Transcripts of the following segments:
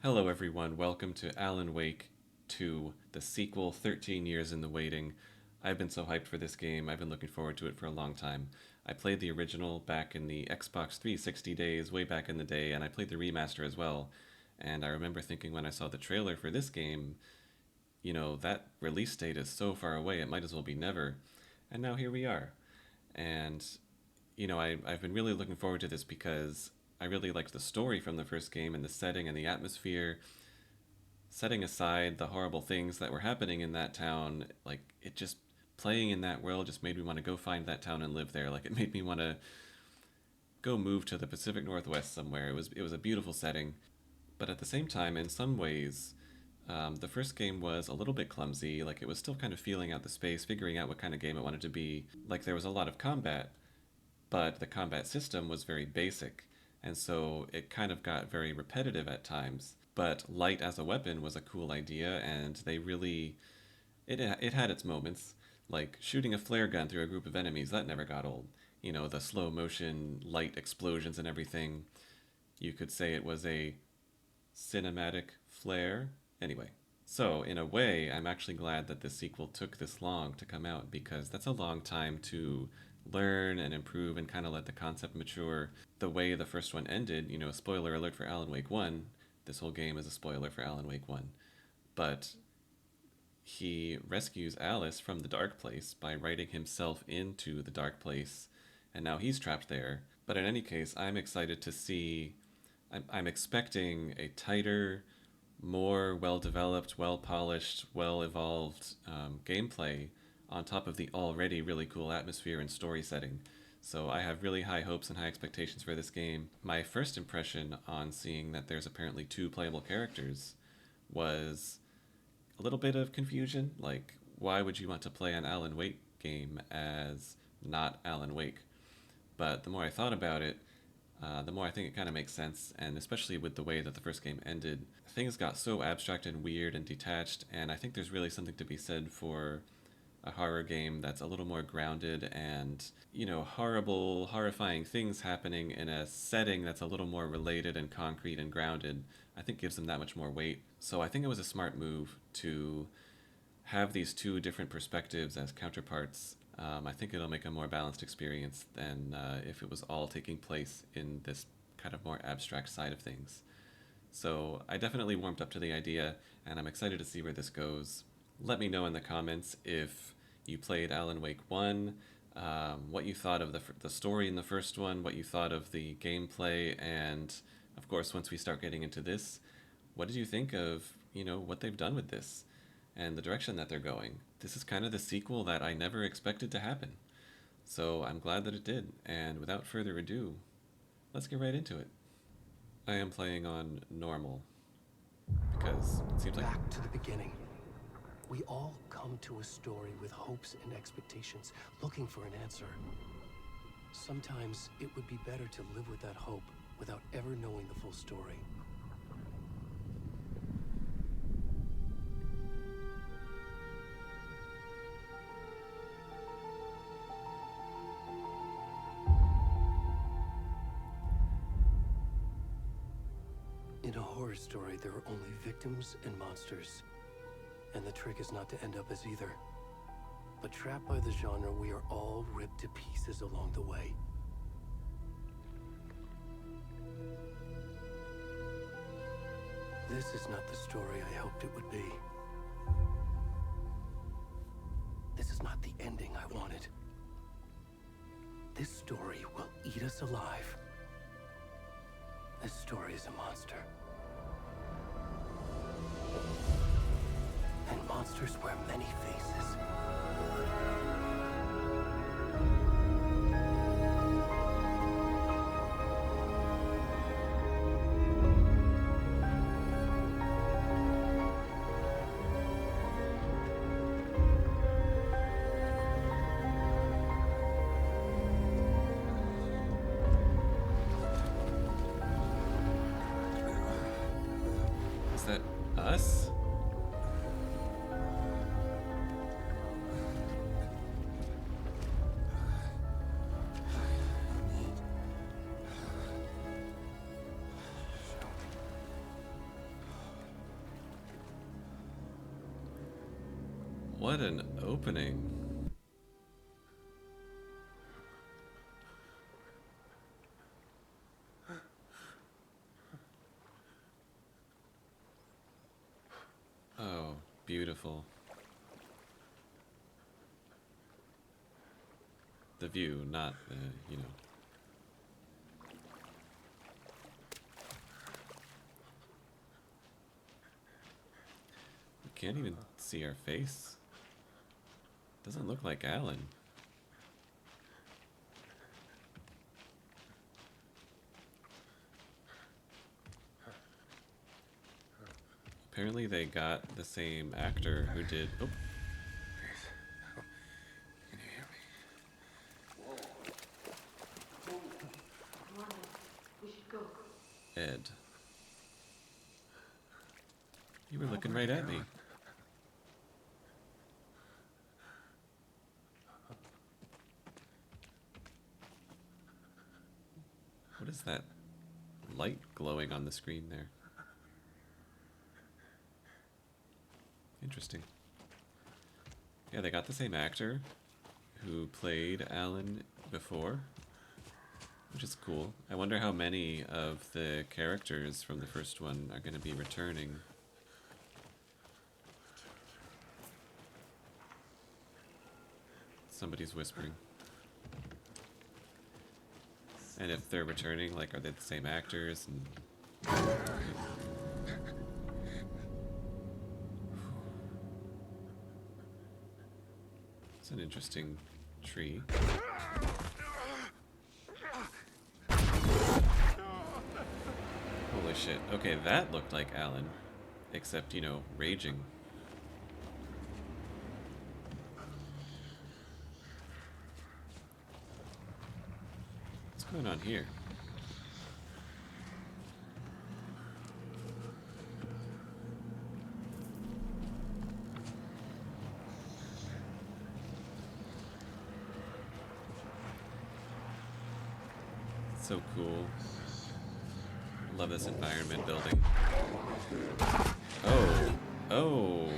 Hello, everyone. Welcome to Alan Wake 2, the sequel 13 years in the waiting. I've been so hyped for this game. I've been looking forward to it for a long time. I played the original back in the Xbox 360 days, way back in the day, and I played the remaster as well. And I remember thinking when I saw the trailer for this game, that release date is so far away, it might as well be never. And now here we are. And, I've been really looking forward to this because I really liked the story from the first game and the setting and the atmosphere. Setting aside the horrible things that were happening in that town, like it just playing in that world just made me want to go find that town and live there. Like it made me want to go move to the Pacific Northwest somewhere. It was a beautiful setting, but at the same time, in some ways, the first game was a little bit clumsy. Like it was still kind of feeling out the space, figuring out what kind of game it wanted to be. Like there was a lot of combat, but the combat system was very basic, and so it kind of got very repetitive at times. But light as a weapon was a cool idea, and it had its moments, like shooting a flare gun through a group of enemies. That never got old. The slow motion light explosions and everything. You could say it was a cinematic flare. Anyway, so in a way, I'm actually glad that this sequel took this long to come out because that's a long time to learn and improve and kind of let the concept mature. The way the first one ended, spoiler alert for Alan Wake 1, this whole game is a spoiler for Alan Wake 1. But he rescues Alice from the dark place by writing himself into the dark place, and now he's trapped there. But in any case, I'm excited to see. I'm expecting a tighter, more well developed, well polished, well evolved gameplay on top of the already really cool atmosphere and story setting. So I have really high hopes and high expectations for this game. My first impression on seeing that there's apparently two playable characters was a little bit of confusion. Like, why would you want to play an Alan Wake game as not Alan Wake? But the more I thought about it, the more I think it kind of makes sense, and especially with the way that the first game ended, things got so abstract and weird and detached, and I think there's really something to be said for a horror game that's a little more grounded and, horrible, horrifying things happening in a setting that's a little more related and concrete and grounded, I think gives them that much more weight. So I think it was a smart move to have these two different perspectives as counterparts. I think it'll make a more balanced experience than if it was all taking place in this kind of more abstract side of things. So I definitely warmed up to the idea, and I'm excited to see where this goes. Let me know in the comments if you played Alan Wake 1, what you thought of the story in the first one, what you thought of the gameplay, and of course, once we start getting into this, what did you think of, what they've done with this and the direction that they're going? This is kind of the sequel that I never expected to happen. So I'm glad that it did, and without further ado, let's get right into it. I am playing on normal because it seems like Back to the beginning. We all come to a story with hopes and expectations, looking for an answer. Sometimes it would be better to live with that hope without ever knowing the full story. In a horror story, there are only victims and monsters. And the trick is not to end up as either. But trapped by the genre, we are all ripped to pieces along the way. This is not the story I hoped it would be. This is not the ending I wanted. This story will eat us alive. This story is a monster. And monsters wear many faces. is that us? What an opening. Oh, beautiful. The view, not, you know. We can't even see our face. Doesn't look like Alan. Apparently they got the same actor who did... Oh. Can you hear me? Come on, we should go. Ed. You were looking right at me. What is that light glowing on the screen there? Interesting. Yeah, they got the same actor who played Alan before, which is cool. I wonder how many of the characters from the first one are going to be returning. Somebody's whispering. And if they're returning, like, are they the same actors? And it's an interesting tree. Holy shit. Okay, that looked like Alan. Except, you know, raging. What's going on here? So cool. Love this environment building. Oh. Oh.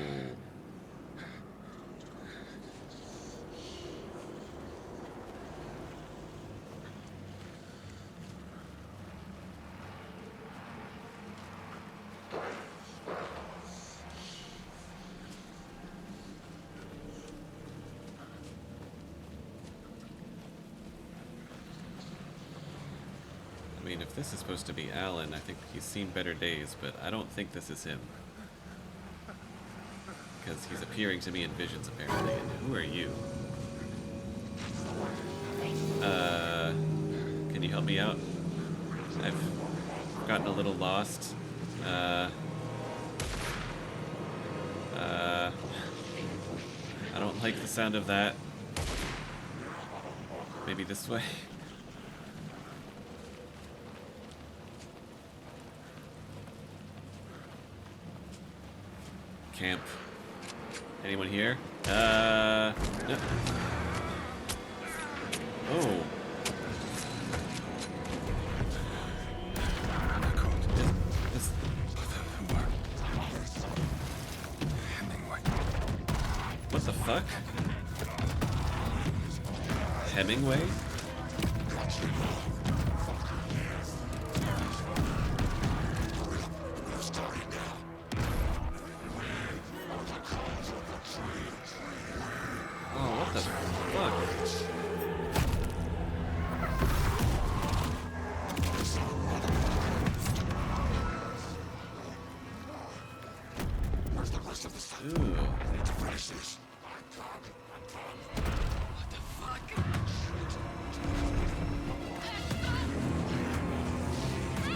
I mean, if this is supposed to be Alan, I think he's seen better days, but I don't think this is him. Because he's appearing to me in visions, apparently, and who are you? Can you help me out? I've gotten a little lost. I don't like the sound of that. Maybe this way? Camp. Anyone here? No. Oh. What the fuck? Hemingway?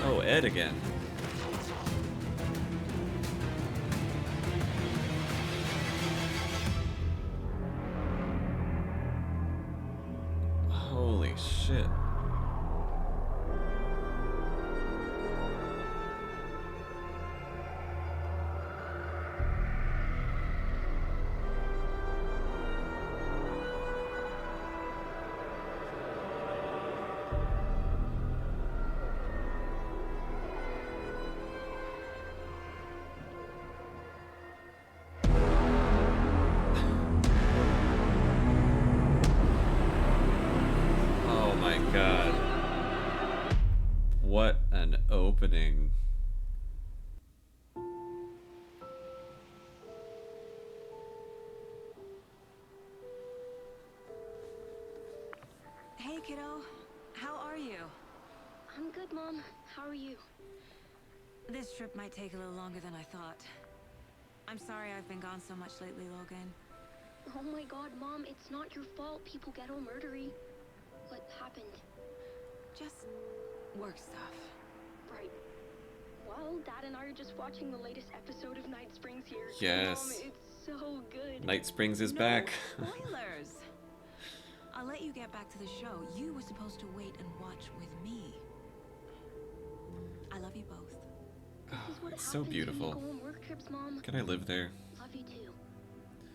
Oh, Ed again. Holy shit. kiddo. How are you? I'm good, Mom. How are you? This trip might take a little longer than I thought. I'm sorry I've been gone so much lately, Logan. Oh my god, Mom, it's not your fault people get all murdery. What happened? Just work stuff. Right. Well, Dad and I are just watching the latest episode of Night Springs here. Yes. Mom, it's so good. Night Springs is No back. spoilers. I'll let you get back to the show. You were supposed to wait and watch with me. I love you both. This is what It's so happens beautiful. when you go on work trips, Mom. Can I live there? Love you too.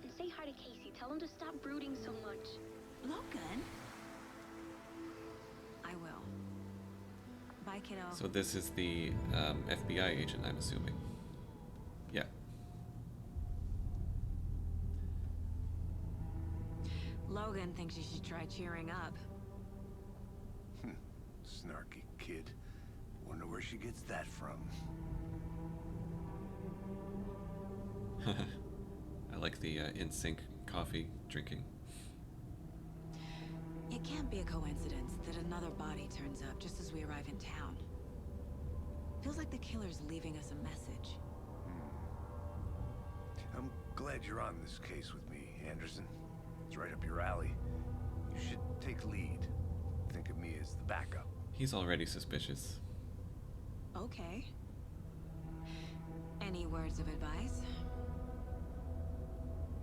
And say hi to Casey. Tell him to stop brooding so much. Logan? I will. Bye, kiddo. So this is the FBI agent, I'm assuming. Yeah. Logan thinks you should try cheering up. Snarky kid. Wonder where she gets that from. I like the in-sync coffee drinking. It can't be a coincidence that another body turns up just as we arrive in town. Feels like the killer's leaving us a message. I'm glad you're on this case with me, Anderson. It's right up your alley. You should take lead. Think of me as the backup. He's already suspicious. Okay. Any words of advice?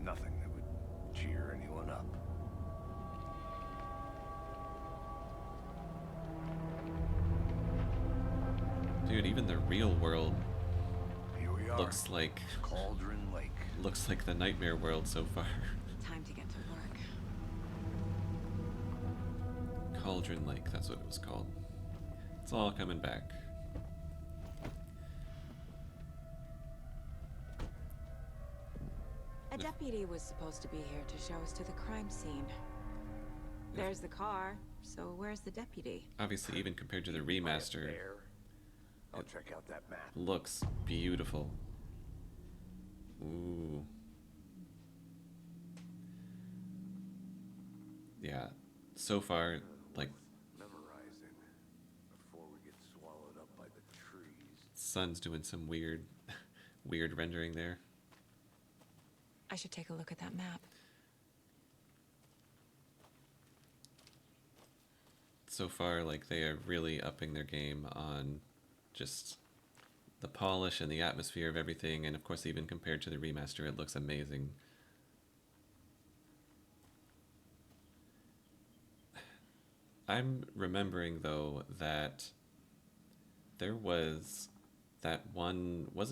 Nothing that would cheer anyone up. Dude, even the real world Here we are. looks like Cauldron Lake. the nightmare world so far. Time to get to work. Cauldron Lake, that's what it was called. It's all coming back. A deputy was supposed to be here to show us to the crime scene. There's the car, so where's the deputy? Obviously, even compared to the remaster, There. I'll check out that map. looks beautiful. Ooh. Yeah. So far, like, Memorizing before we get swallowed up by the trees. Sun's doing some weird rendering there. I should take a look at that map. So far, like, they are really upping their game on just the polish and the atmosphere of everything, and of course, even compared to the remaster, it looks amazing. I'm remembering, though, that there was that one... Was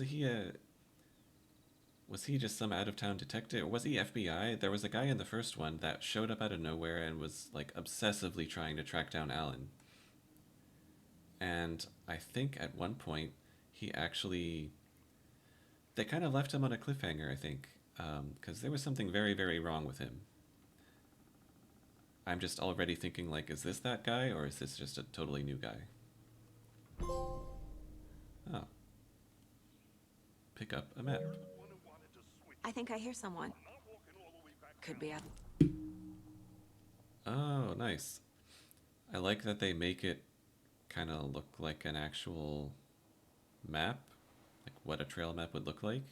he just some out-of-town detective? Or was he FBI? There was a guy in the first one that showed up out of nowhere and was, like, obsessively trying to track down Alan. And I think at one point, he actually... They kind of left him on a cliffhanger, I think. Because there was something very, very wrong with him. I'm just already thinking, like, is this that guy, or is this just a totally new guy? Oh. Pick up a map. I think I hear someone. Could be a... Oh, nice. I like that they make it kind of look like an actual map, like what a trail map would look like.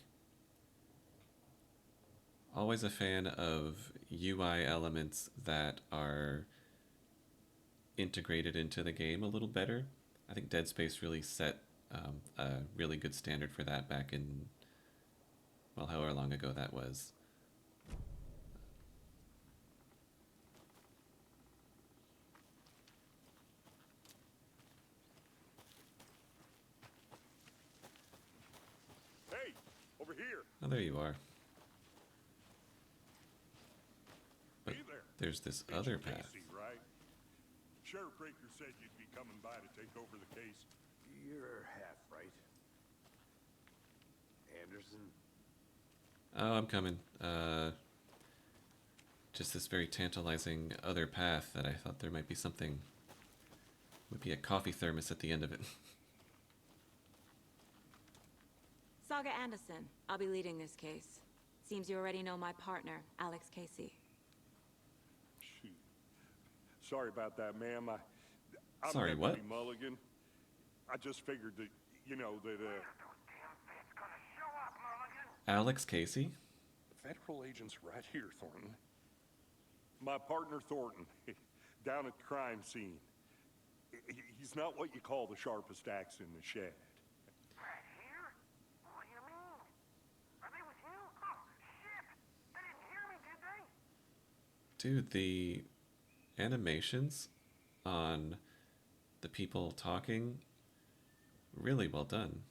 Always a fan of UI elements that are integrated into the game a little better. I think Dead Space really set a really good standard for that back in, well, however long ago that was. Hey, over here. Oh, there you are. But Hey there. there's this It's other path. Casey, right? Sheriff Breaker said you'd be coming by to take over the case. You're half right. Anderson? Oh, I'm coming. Just this very tantalizing other path that I thought there might be something. Would be a coffee thermos at the end of it. Saga Anderson. I'll be leading this case. Seems you already know my partner, Alex Casey. Shoot. Sorry about that, ma'am. I'm Sorry, Deputy what? Mulligan. I just figured that, you know, that, Alex Casey? Federal agents right here, Thornton. My partner, Thornton, down at the crime scene. He's not what you call the sharpest axe in the shed. Right here? What do you mean? Are they with you? Oh, shit! They didn't hear me, did they? Dude, the animations on the people talking, really well done.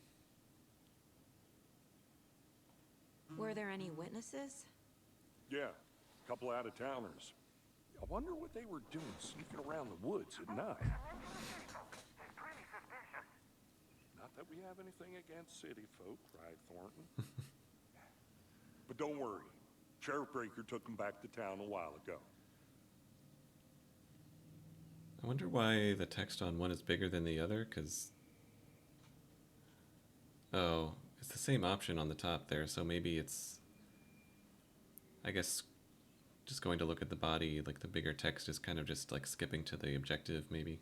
Were there any witnesses? Yeah, a couple out-of-towners. I wonder what they were doing sneaking around the woods at night. Pretty suspicious. Not that we have anything against city folk, right, Thornton? But don't worry. Sheriff Breaker took them back to town a while ago. I wonder why the text on one is bigger than the other, because... Oh, it's the same option on the top there, so maybe it's... I guess just going to look at the body, like the bigger text is kind of just like skipping to the objective, maybe.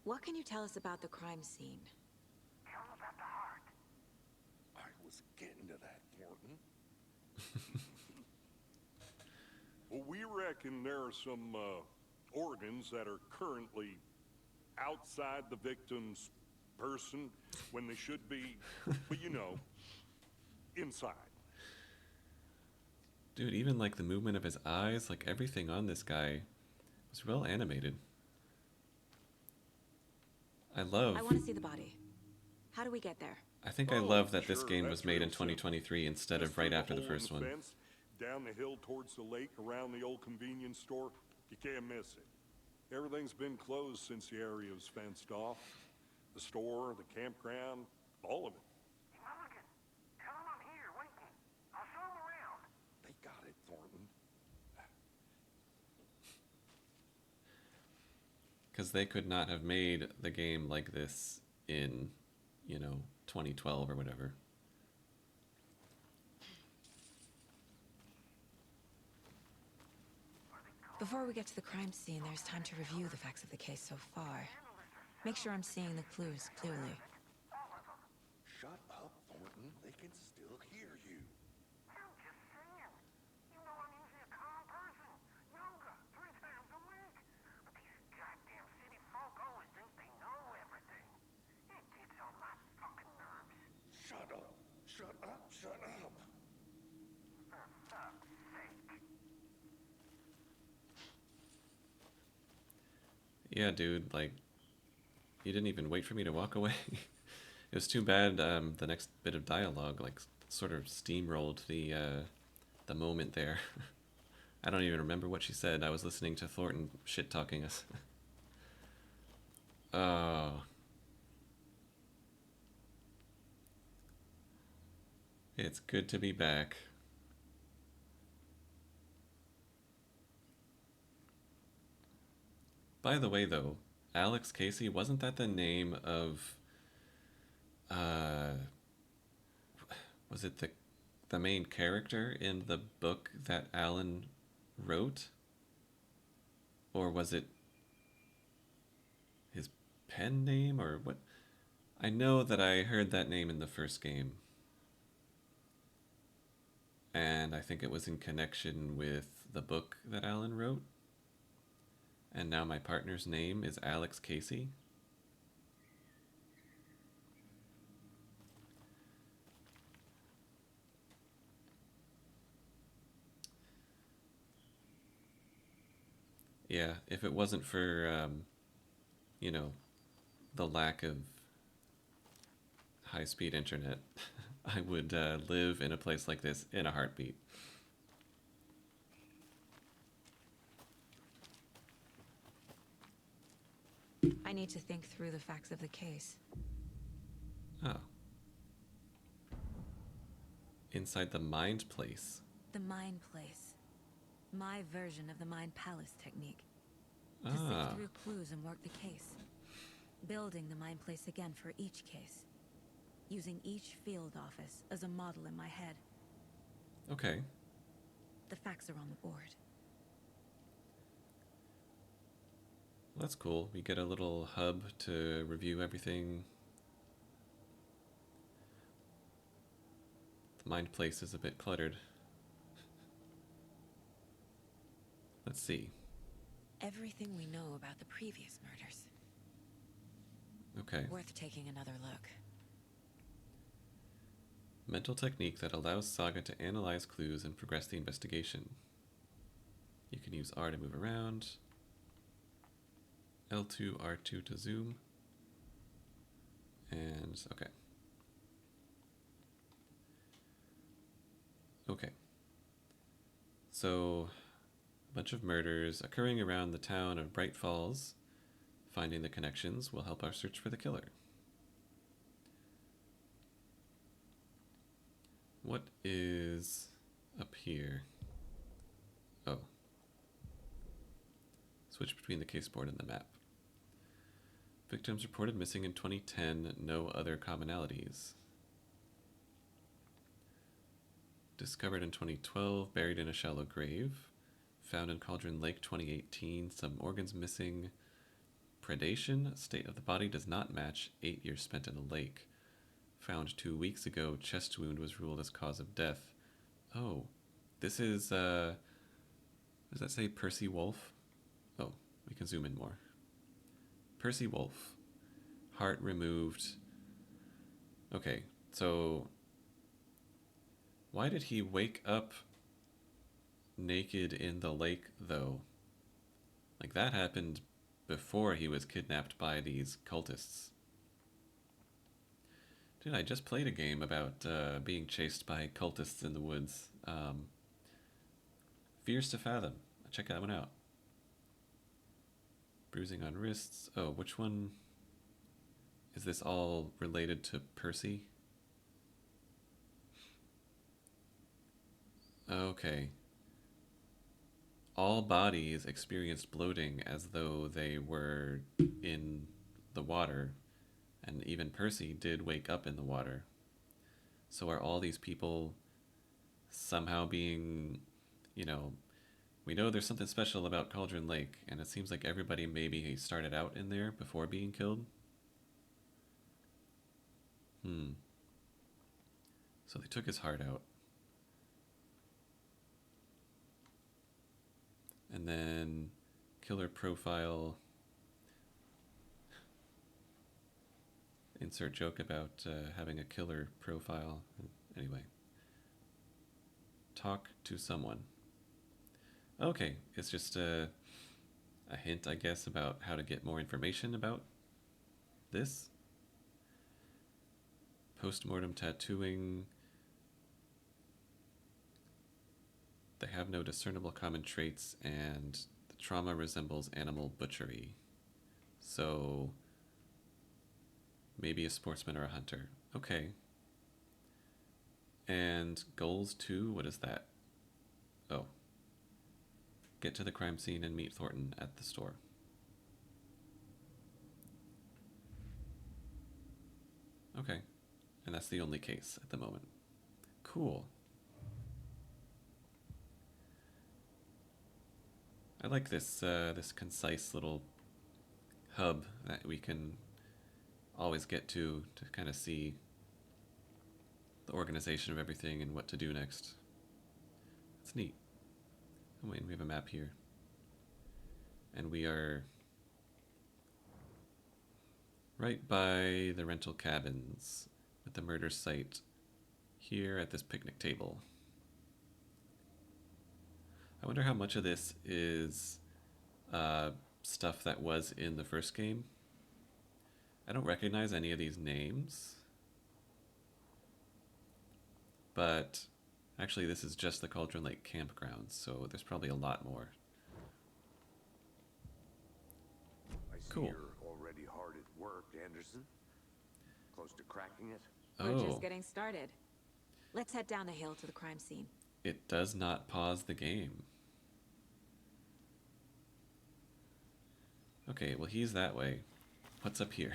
What can you tell us about the crime scene? Tell them about the heart. I was getting to that, Thornton. Well, we reckon there are some organs that are currently outside the victim's person when they should be, but you know, inside. Dude, even like the movement of his eyes, like everything on this guy was well animated. I I want to see the body. How do we get there? think I love that this Sure, game was that's made in real simple. 2023 instead Just of right through after the hole in first one. fence, down the hill towards the lake, around the old convenience store. You can't miss it. Everything's been closed since the area was fenced off. The store, the campground, all of it. Mulligan, tell them I'm here waiting. I'll show them around. They got it, Thornton. Because they could not have made the game like this in, 2012 or whatever. Before we get to the crime scene, there's time to review the facts of the case so far. Make sure I'm seeing the clues clearly. Shut up, Thornton. They can still hear you. I'm just saying. You know I'm usually a calm person. Yoga 3 times a week. But these goddamn city folk always think they know everything. It gets on my fucking nerves. Shut up. Shut up. Shut up. For fuck's sake. Yeah, dude, like, you didn't even wait for me to walk away. It was too bad the next bit of dialogue, like, sort of steamrolled the moment there. I don't even remember what she said. I was listening to Thornton shit-talking us. Oh. It's good to be back. By the way, though, Alex Casey, wasn't that the name of, was it the main character in the book that Alan wrote? Or was it his pen name, or what? I know that I heard that name in the first game. And I think it was in connection with the book that Alan wrote. And now my partner's name is Alex Casey. Yeah, if it wasn't for, the lack of high-speed internet, I would live in a place like this in a heartbeat. I need to think through the facts of the case. Oh. Inside the mind place. The mind place. My version of the mind palace technique. To Ah. sift through clues and work the case. Building the mind place again for each case. Using each field office as a model in my head. Okay. The facts are on the board. That's cool. We get a little hub to review everything. The mind place is a bit cluttered. Let's see. Everything we know about the previous murders. Okay. Worth taking another look. Mental technique that allows Saga to analyze clues and progress the investigation. You can use R to move around. L2, R2 to zoom. And, okay. Okay. So, a bunch of murders occurring around the town of Bright Falls. Finding the connections will help our search for the killer. What is up here? Oh. Switch between the case board and the map. Victims reported missing in 2010, no other commonalities. Discovered in 2012, buried in a shallow grave. Found in Cauldron Lake 2018, some organs missing. Predation, state of the body does not match 8 years spent in a lake. Found 2 weeks ago, chest wound was ruled as cause of death. Oh, this is, does that say Percy Wolf? Oh, we can zoom in more. Percy Wolf. Heart removed. Okay, so why did he wake up naked in the lake, though? Like, that happened before he was kidnapped by these cultists. Dude, I just played a game about being chased by cultists in the woods. Fears to Fathom. Check that one out. Bruising on wrists. Oh, which one? Is this all related to Percy? Okay. All bodies experienced bloating as though they were in the water, and even Percy did wake up in the water. So are all these people somehow being, you know, we know there's something special about Cauldron Lake, and it seems like everybody maybe started out in there before being killed. So they took his heart out. And then killer profile. Insert joke about having a killer profile. Anyway. Talk to someone. Okay, it's just a hint, I guess, about how to get more information about this. Postmortem tattooing. They have no discernible common traits, and the trauma resembles animal butchery. So, maybe a sportsman or a hunter. Okay. And goals 2, what is that? Oh. Get to the crime scene and meet Thornton at the store. Okay. And that's the only case at the moment. Cool. I like this this concise little hub that we can always get to kind of see the organization of everything and what to do next. It's neat. Oh wait, we have a map here. And we are right by the rental cabins with the murder site here at this picnic table. I wonder how much of this is stuff that was in the first game. I don't recognize any of these names. But actually this is just the Cauldron Lake campground, so there's probably a lot more. I see Cool. you're already hard at work, Anderson. Close to cracking it? We're Oh, just getting started. Let's head down the hill to the crime scene. it does not pause the game. Okay, well he's that way. What's up here?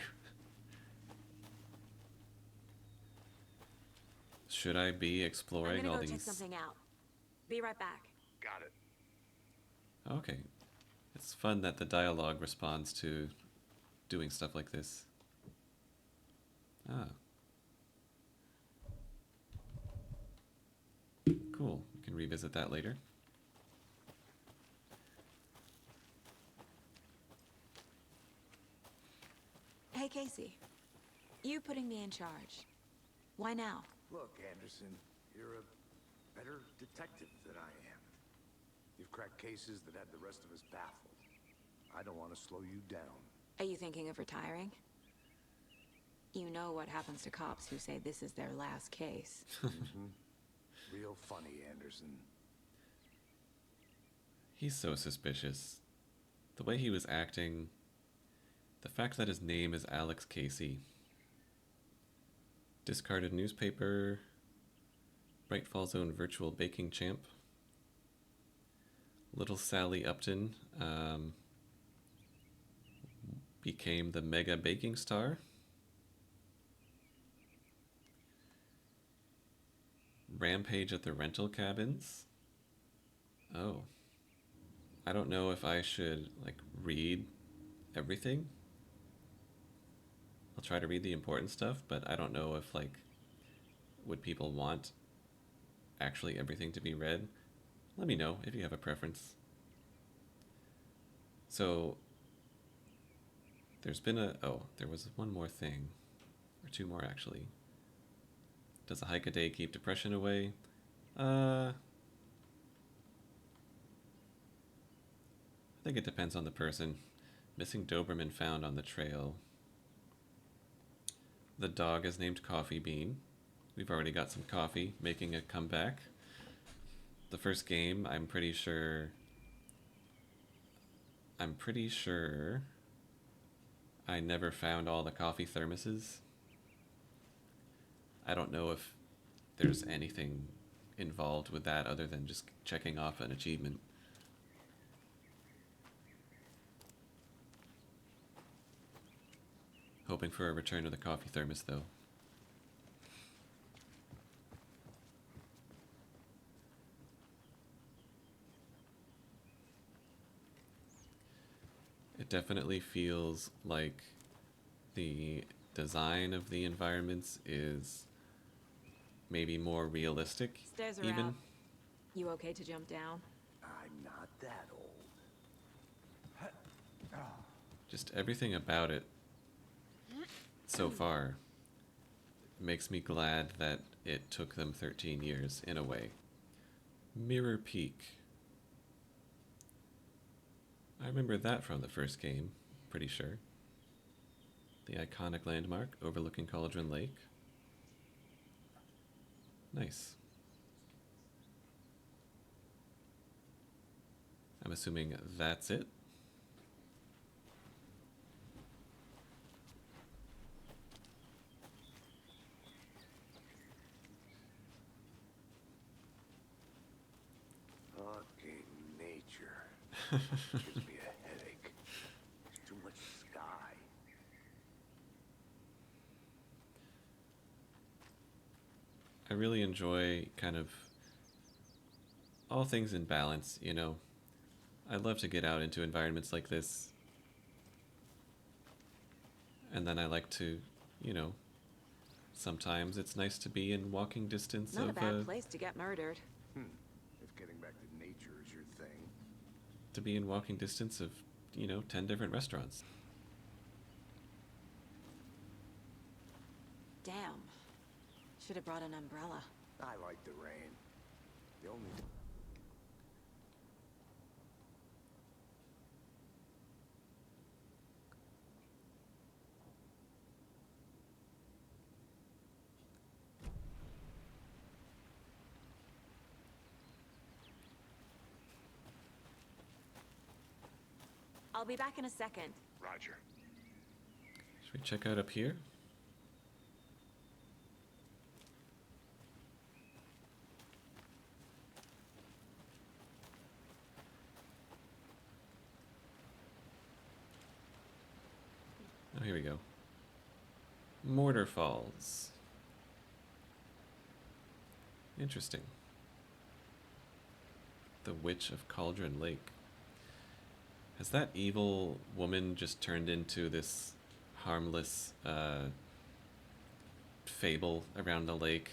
Should I be I'm exploring gonna all go check these? something out. Be right back. Got it. Okay. It's fun that the dialogue responds to doing stuff like this. Ah. Cool. We can revisit that later. Hey, Casey. You putting me in charge. Why now? Look, Anderson, you're a better detective than I am. You've cracked cases that had the rest of us baffled. I don't want to slow you down. Are you thinking of retiring? You know what happens to cops who say this is their last case. Real funny, Anderson. He's so suspicious. The way he was acting, the fact that his name is Alex Casey. Discarded newspaper, Bright Falls own virtual baking champ. Little Sally Upton became the mega baking star. Rampage at the rental cabins. Oh. I don't know if I should, like, read everything. I'll try to read the important stuff, but I don't know if, like, would people want actually everything to be read? Let me know if you have a preference. So, there's been there was one more thing. Or two more, actually. Does a hike a day keep depression away? I think it depends on the person. Missing Doberman found on the trail. The dog is named Coffee Bean. We've already got some coffee making a comeback. The first game, I'm pretty sure I never found all the coffee thermoses. I don't know if there's anything involved with that other than just checking off an achievement. Hoping for a return of the coffee thermos, though. It definitely feels like the design of the environments is maybe more realistic. Stairs are even. out. You okay to jump down? I'm not that old. Just everything about it so far makes me glad that it took them 13 years, in a way. Mirror Peak. I remember that from the first game, pretty sure. The iconic landmark overlooking Cauldron Lake. Nice. I'm assuming that's it. Fucking nature. Gives me a headache. There's too much sky. I really enjoy kind of all things in balance, you know. I love to get out into environments like this. And then I like to, you know, sometimes it's nice to be in walking distance Not a of bad place to get murdered. If getting back to nature is your thing. to be in walking distance of, 10 different restaurants. Damn. Should have brought an umbrella. I like the rain. The only... I'll be back in a second. Roger. Should we check out up here? Oh, here we go. Mortar Falls. Interesting. The Witch of Cauldron Lake. Has that evil woman just turned into this harmless fable around the lake?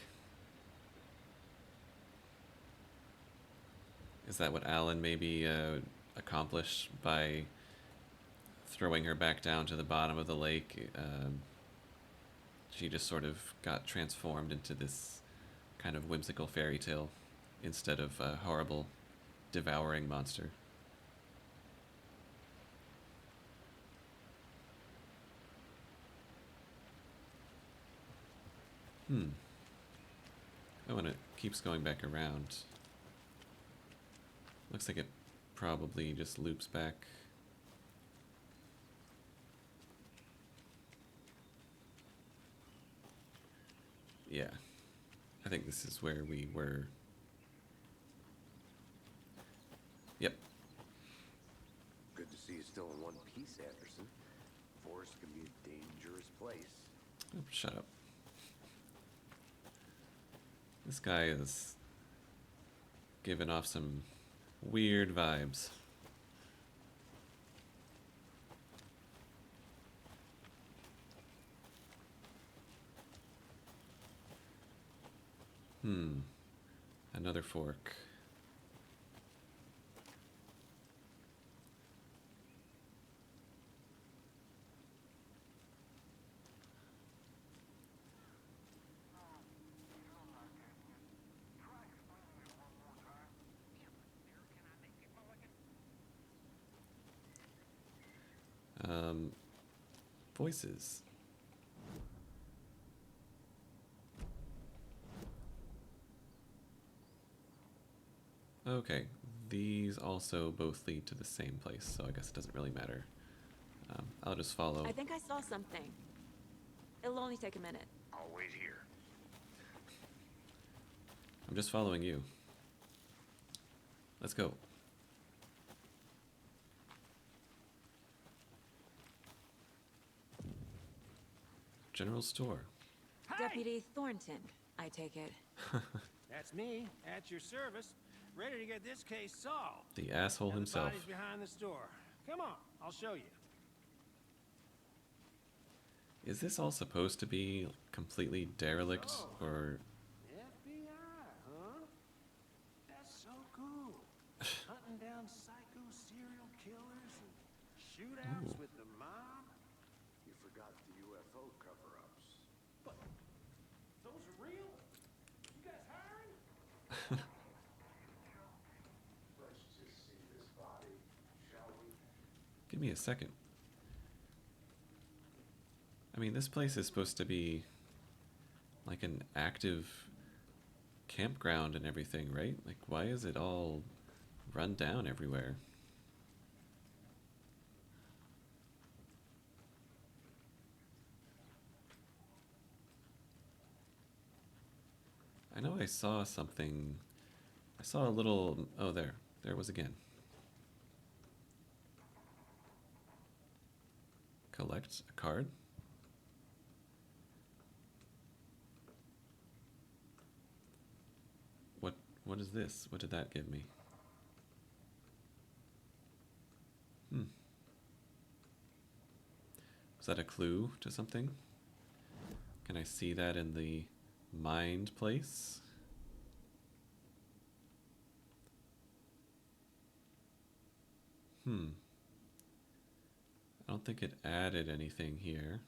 Is that what Alan maybe accomplished by throwing her back down to the bottom of the lake? She just sort of got transformed into this kind of whimsical fairy tale instead of a horrible, devouring monster. Oh, and it keeps going back around. Looks like it probably just loops back. Yeah. I think this is where we were. Yep. Good to see you still in one piece, Anderson. Forest can be a dangerous place. Oh, shut up. This guy is giving off some weird vibes. Another fork. Voices. Okay, these also both lead to the same place, so I guess it doesn't really matter. I'll just follow. I think I saw something. It'll only take a minute. I'll wait here. I'm just following you. Let's go. General store. Deputy Thornton, I take it. That's me, at your service, ready to get this case solved. The asshole And himself. The body's behind the store. Come on, I'll show you. Is this all supposed to be completely derelict, or... FBI, huh? That's so cool. Hunting down psycho serial killers and shootouts with the mob. You forgot the UFO cover-ups. But those are real? You guys hiring? Let's just see this body, shall we? Give me a second. I mean, this place is supposed to be like an active campground and everything, right? Like, why is it all run down everywhere? I know I saw something. I saw a little... Oh, there. There it was again. Collect a card? What is this? What did that give me? Was that a clue to something? Can I see that in the mind place? I don't think it added anything here.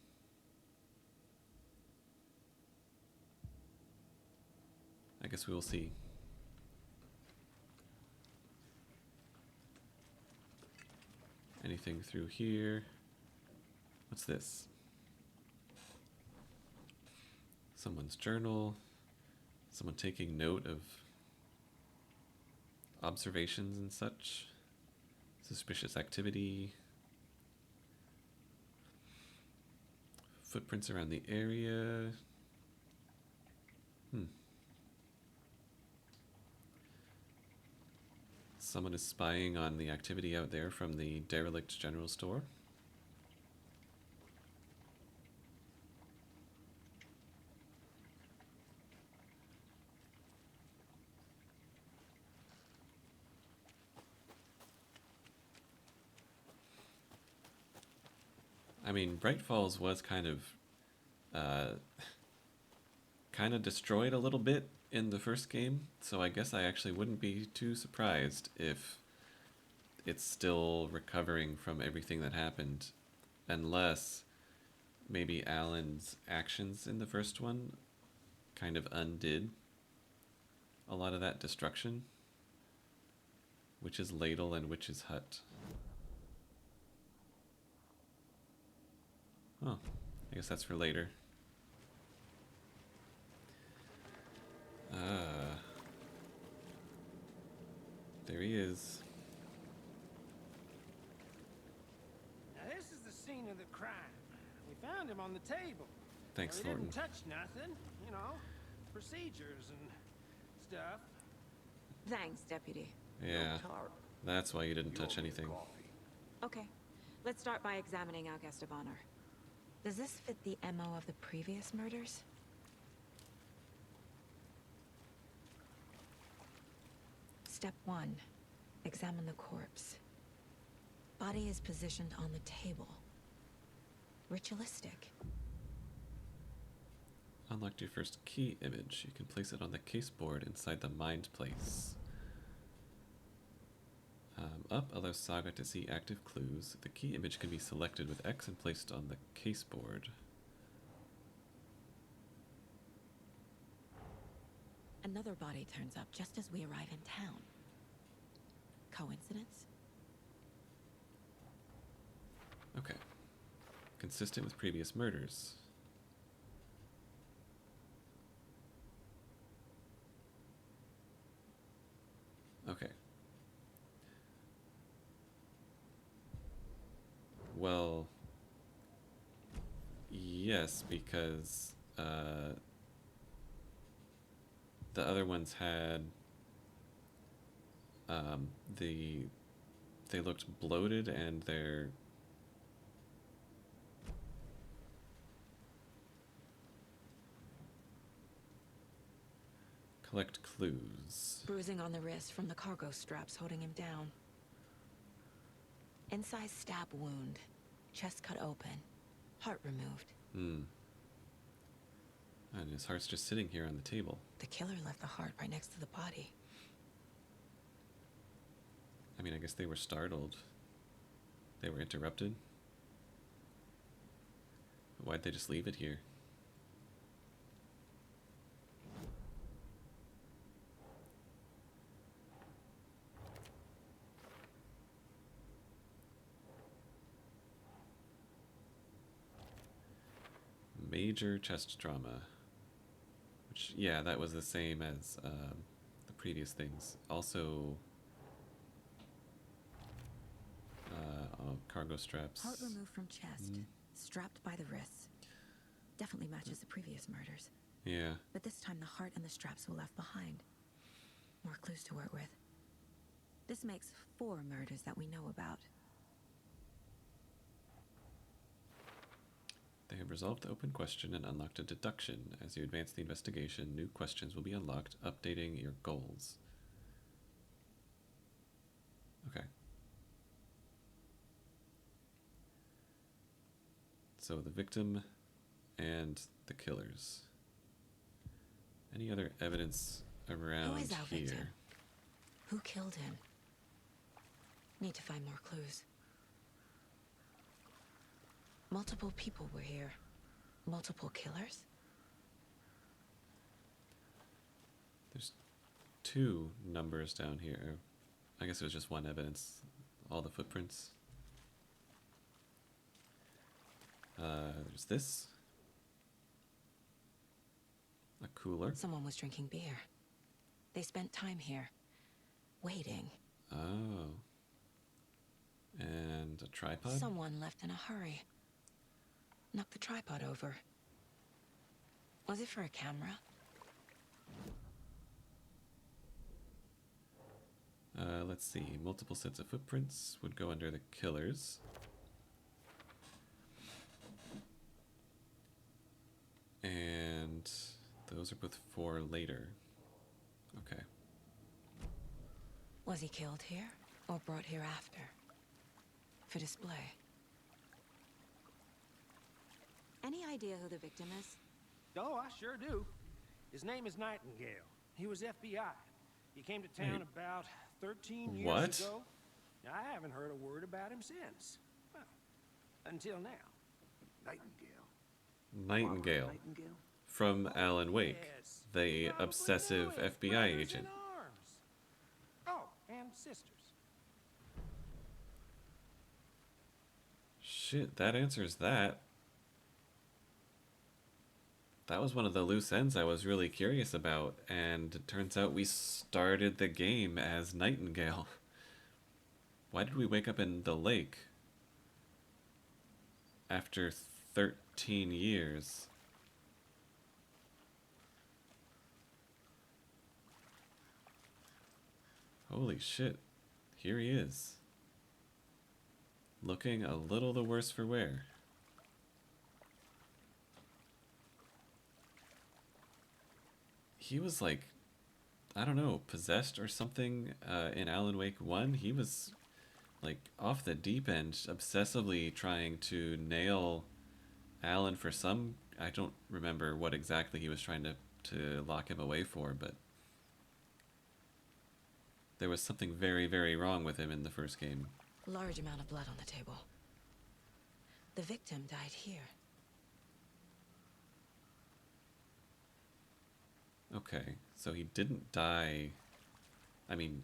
I guess we will see. Anything through here? What's this? Someone's journal. Someone taking note of observations and such. Suspicious activity. Footprints around the area. Someone is spying on the activity out there from the derelict general store. I mean, Bright Falls was uh, kind of destroyed a little bit in the first game, so I guess I actually wouldn't be too surprised if it's still recovering from everything that happened, unless maybe Alan's actions in the first one kind of undid a lot of that destruction. Witch's Ladle and Witch's Hut. Oh, I guess that's for later. There he is. Now this is the scene of the crime. We found him on the table. Thanks, We Thornton. didn't touch nothing, you know, procedures and stuff. Thanks, Deputy. Yeah, that's why you didn't touch anything. Okay, let's start by examining our guest of honor. Does this fit the MO of the previous murders? Step 1. Examine the corpse. Body is positioned on the table. Ritualistic. Unlocked your first key image. You can place it on the caseboard inside the mind place. Up allows Saga to see active clues. The key image can be selected with X and placed on the caseboard. Another body turns up just as we arrive in town. Coincidence? Okay. Consistent with previous murders. Okay. Well, yes, because the other ones had they looked bloated and they're collect clues. Bruising on the wrist from the cargo straps holding him down. Incised stab wound. Chest cut open. Heart removed. And his heart's just sitting here on the table. The killer left the heart right next to the body. I mean, I guess they were startled. They were interrupted. But why'd they just leave it here? Major chest trauma. Which, yeah, that was the same as the previous things. Also, cargo straps. Heart removed from chest. Strapped by the wrists. Definitely matches the previous murders. Yeah. But this time the heart and the straps were left behind. More clues to work with. This makes 4 murders that we know about. They have resolved the open question and unlocked a deduction. As you advance the investigation, new questions will be unlocked, updating your goals. Okay. So the victim and the killers. Any other evidence around Who is our here? victim? Who killed him? Need to find more clues. Multiple people were here. Multiple killers? There's 2 numbers down here. I guess it was just one evidence. All the footprints. There's this. A cooler. Someone was drinking beer. They spent time here. Waiting. Oh. And a tripod? Someone left in a hurry. Knocked the tripod over. Was it for a camera? Let's see. Multiple sets of footprints would go under the killers. And those are both for later. Okay. Was he killed here or brought here after? For display? Any idea who the victim is? Oh, I sure do. His name is Nightingale. He was FBI. He came to town Wait. about 13 years What? ago. I haven't heard a word about him since. Well, until now. Nightingale. Nightingale. Nightingale? From Alan Wake, Yes. the Probably obsessive knew him. FBI Brothers agent. in arms. Oh, and sisters. Shit, that answers that. That was one of the loose ends I was really curious about, and it turns out we started the game as Nightingale. Why did we wake up in the lake after 13 years? Holy shit, here he is. Looking a little the worse for wear. He was like, I don't know, possessed or something in Alan Wake 1. He was like off the deep end, obsessively trying to nail Alan for some, I don't remember what exactly he was trying to lock him away for, but there was something very, very wrong with him in the first game. Large amount of blood on the table. The victim died here. Okay, so he didn't die. I mean,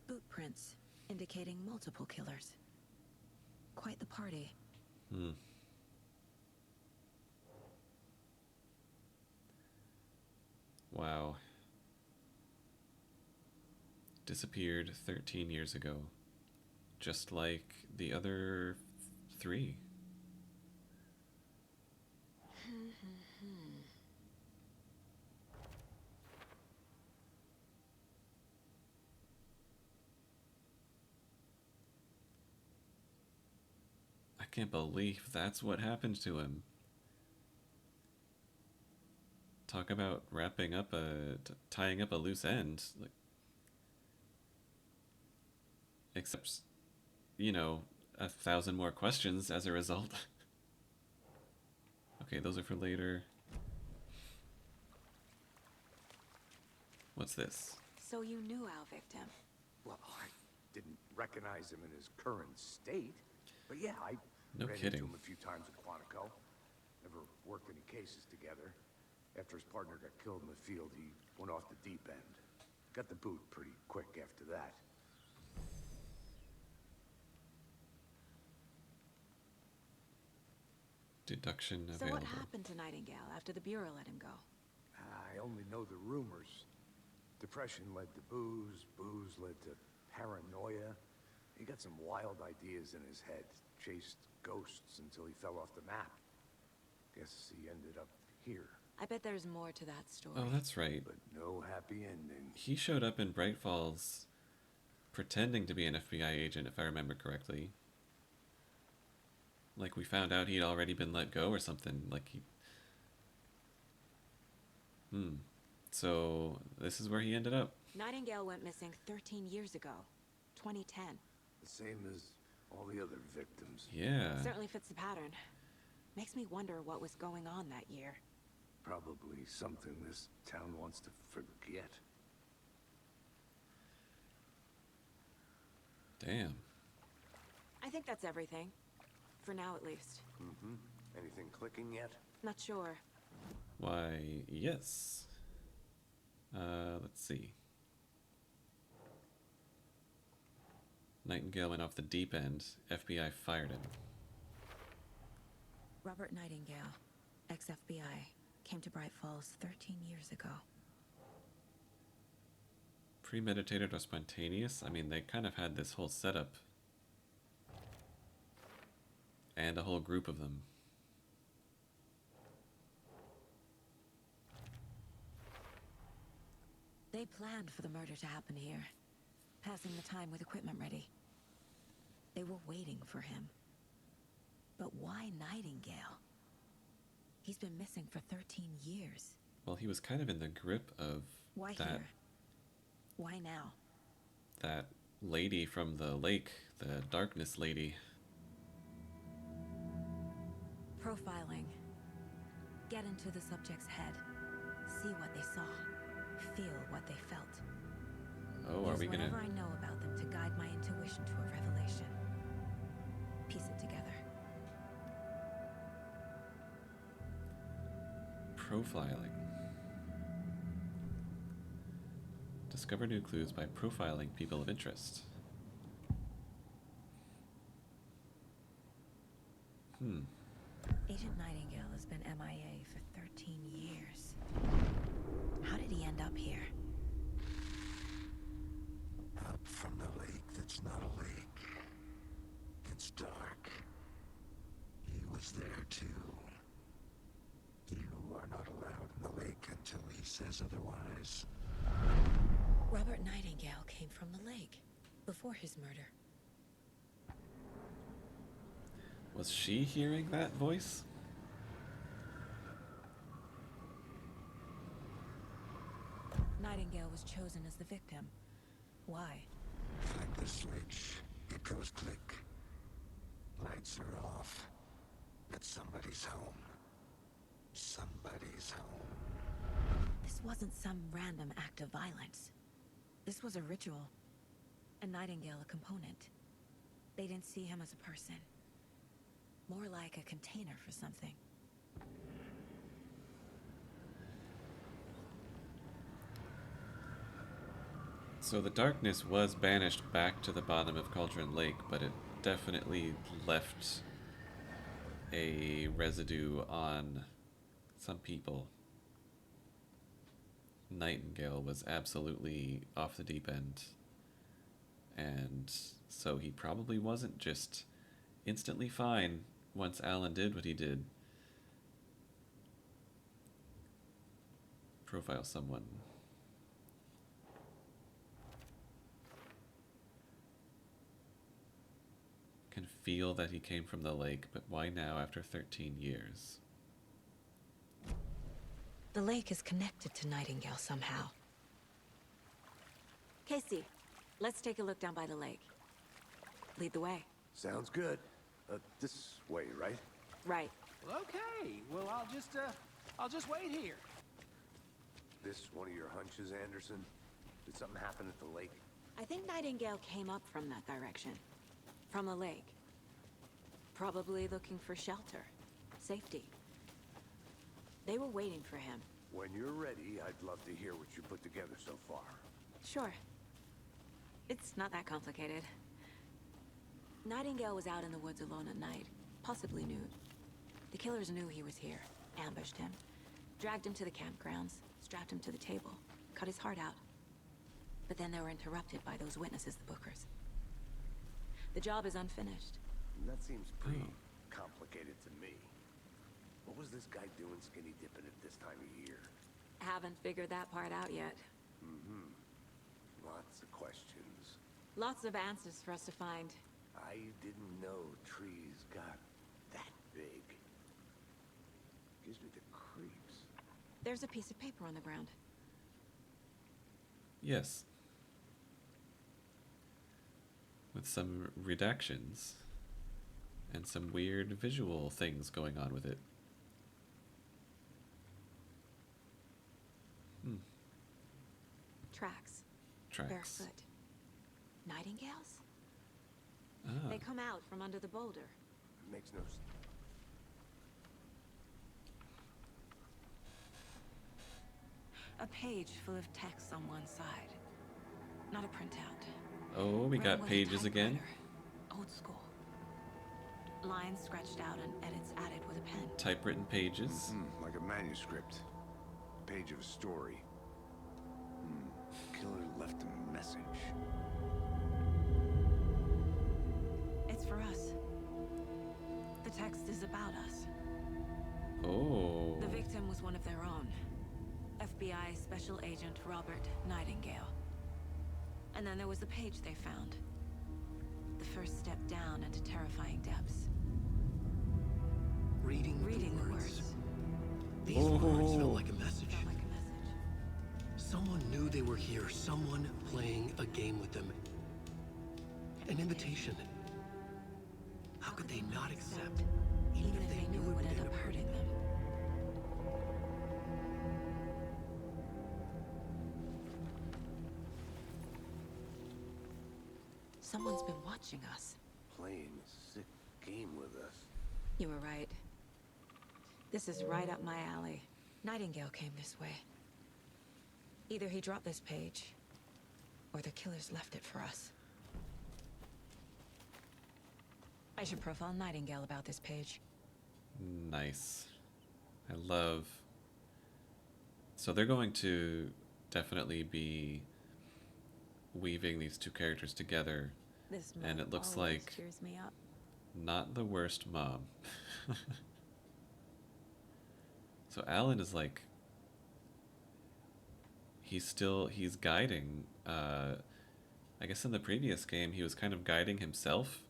Boot prints indicating multiple killers. Quite the party. Wow. Disappeared 13 years ago. Just like the other 3. I can't believe that's what happened to him. Talk about wrapping up tying up a loose end. Like, except, you know, 1,000 more questions as a result. Okay, those are for later. What's this? So you knew our victim. Well, I didn't recognize him in his current state. But yeah, I No ran kidding. into him a few times at Quantico. Never worked any cases together. After his partner got killed in the field, he went off the deep end. Got the boot pretty quick after that. Deduction So available. what happened to Nightingale after the Bureau let him go? I only know the rumors. Depression led to booze, booze led to paranoia. He got some wild ideas in his head, chased ghosts until he fell off the map. Guess he ended up here, I bet there's more to that story. Oh, that's right. but no happy ending. He showed up in Bright Falls pretending to be an FBI agent, if I remember correctly. Like, we found out he'd already been let go or something. Like, he... So, this is where he ended up. Nightingale went missing 13 years ago. 2010. The same as all the other victims. Yeah. Certainly fits the pattern. Makes me wonder what was going on that year. Probably something this town wants to forget. Damn. I think that's everything. For now, at least. Anything clicking yet? Not sure. Why, yes. Let's see. Nightingale went off the deep end. FBI fired him. Robert Nightingale, ex-FBI, came to Bright Falls 13 years ago. Premeditated or spontaneous? I mean, they kind of had this whole setup. And a whole group of them. They planned for the murder to happen here, passing the time with equipment ready. They were waiting for him. But why Nightingale? He's been missing for 13 years. Well, he was kind of in the grip of Why that here? Why now? that lady from the lake, the darkness lady. Profiling. Get into the subject's head. See what they saw. Feel what they felt. Oh, are Use we gonna... whatever I know about them to guide my intuition to a revelation. Piece it together. Profiling. Discover new clues by profiling people of interest. Agent Nightingale has been MIA for 13 years. How did he end up here? Up from the lake that's not a lake. It's dark. He was there too. You are not allowed in the lake until he says otherwise. Robert Nightingale came from the lake before his murder. Was she hearing that voice? Nightingale was chosen as the victim. Why? Like the switch, it goes click. Lights are off. But somebody's home. Somebody's home. This wasn't some random act of violence. This was a ritual. And Nightingale a component. They didn't see him as a person. More like a container for something. So the darkness was banished back to the bottom of Cauldron Lake, but it definitely left a residue on some people. Nightingale was absolutely off the deep end. And so he probably wasn't just instantly fine once Alan did what he did. Profile someone. Can feel that he came from the lake, but why now after 13 years? The lake is connected to Nightingale somehow. Casey, let's take a look down by the lake. Lead the way. Sounds good. This way, right? Right. Well, okay. Well, I'll just wait here. This one of your hunches, Anderson? Did something happen at the lake? I think Nightingale came up from that direction. From the lake. Probably looking for shelter. Safety. They were waiting for him. When you're ready, I'd love to hear what you put together so far. Sure. It's not that complicated. Nightingale was out in the woods alone at night, possibly nude. The killers knew he was here, ambushed him, dragged him to the campgrounds, strapped him to the table, cut his heart out. But then they were interrupted by those witnesses, the Bookers. The job is unfinished. That seems pretty complicated to me. What was this guy doing skinny dipping at this time of year? Haven't figured that part out yet. Mm-hmm. Lots of questions. Lots of answers for us to find. I didn't know trees got that big. Gives me the creeps. There's a piece of paper on the ground. Yes. With some redactions. And some weird visual things going on with it. Tracks. Tracks. Barefoot. Nightingales? Ah. They come out from under the boulder. Makes no sense. A page full of text on one side. Not a printout. Oh, we Written got with a pages again. typewriter. Old school. Lines scratched out and edits added with a pen. Typewritten pages. Like a manuscript. Page of a story. Killer left a message. It's for us. The text is about us. Oh. The victim was one of their own. FBI Special Agent Robert Nightingale. And then there was the page they found. The The first step down into terrifying depths. Reading the words. words. These words felt like a message. Felt like a message. Someone knew they were here. Someone playing a game with them. An invitation. How could they not accept, even if they knew it would end up hurting them? Someone's been watching us. Playing a sick game with us. You were right. This is right up my alley. Nightingale came this way. Either he dropped this page, or the killers left it for us. I should profile Nightingale about this page. Nice. I love... So they're going to definitely be weaving these two characters together, This and map it looks always like cheers me up. not the worst mom. So Alan is like, he's guiding, I guess in the previous game he was kind of guiding himself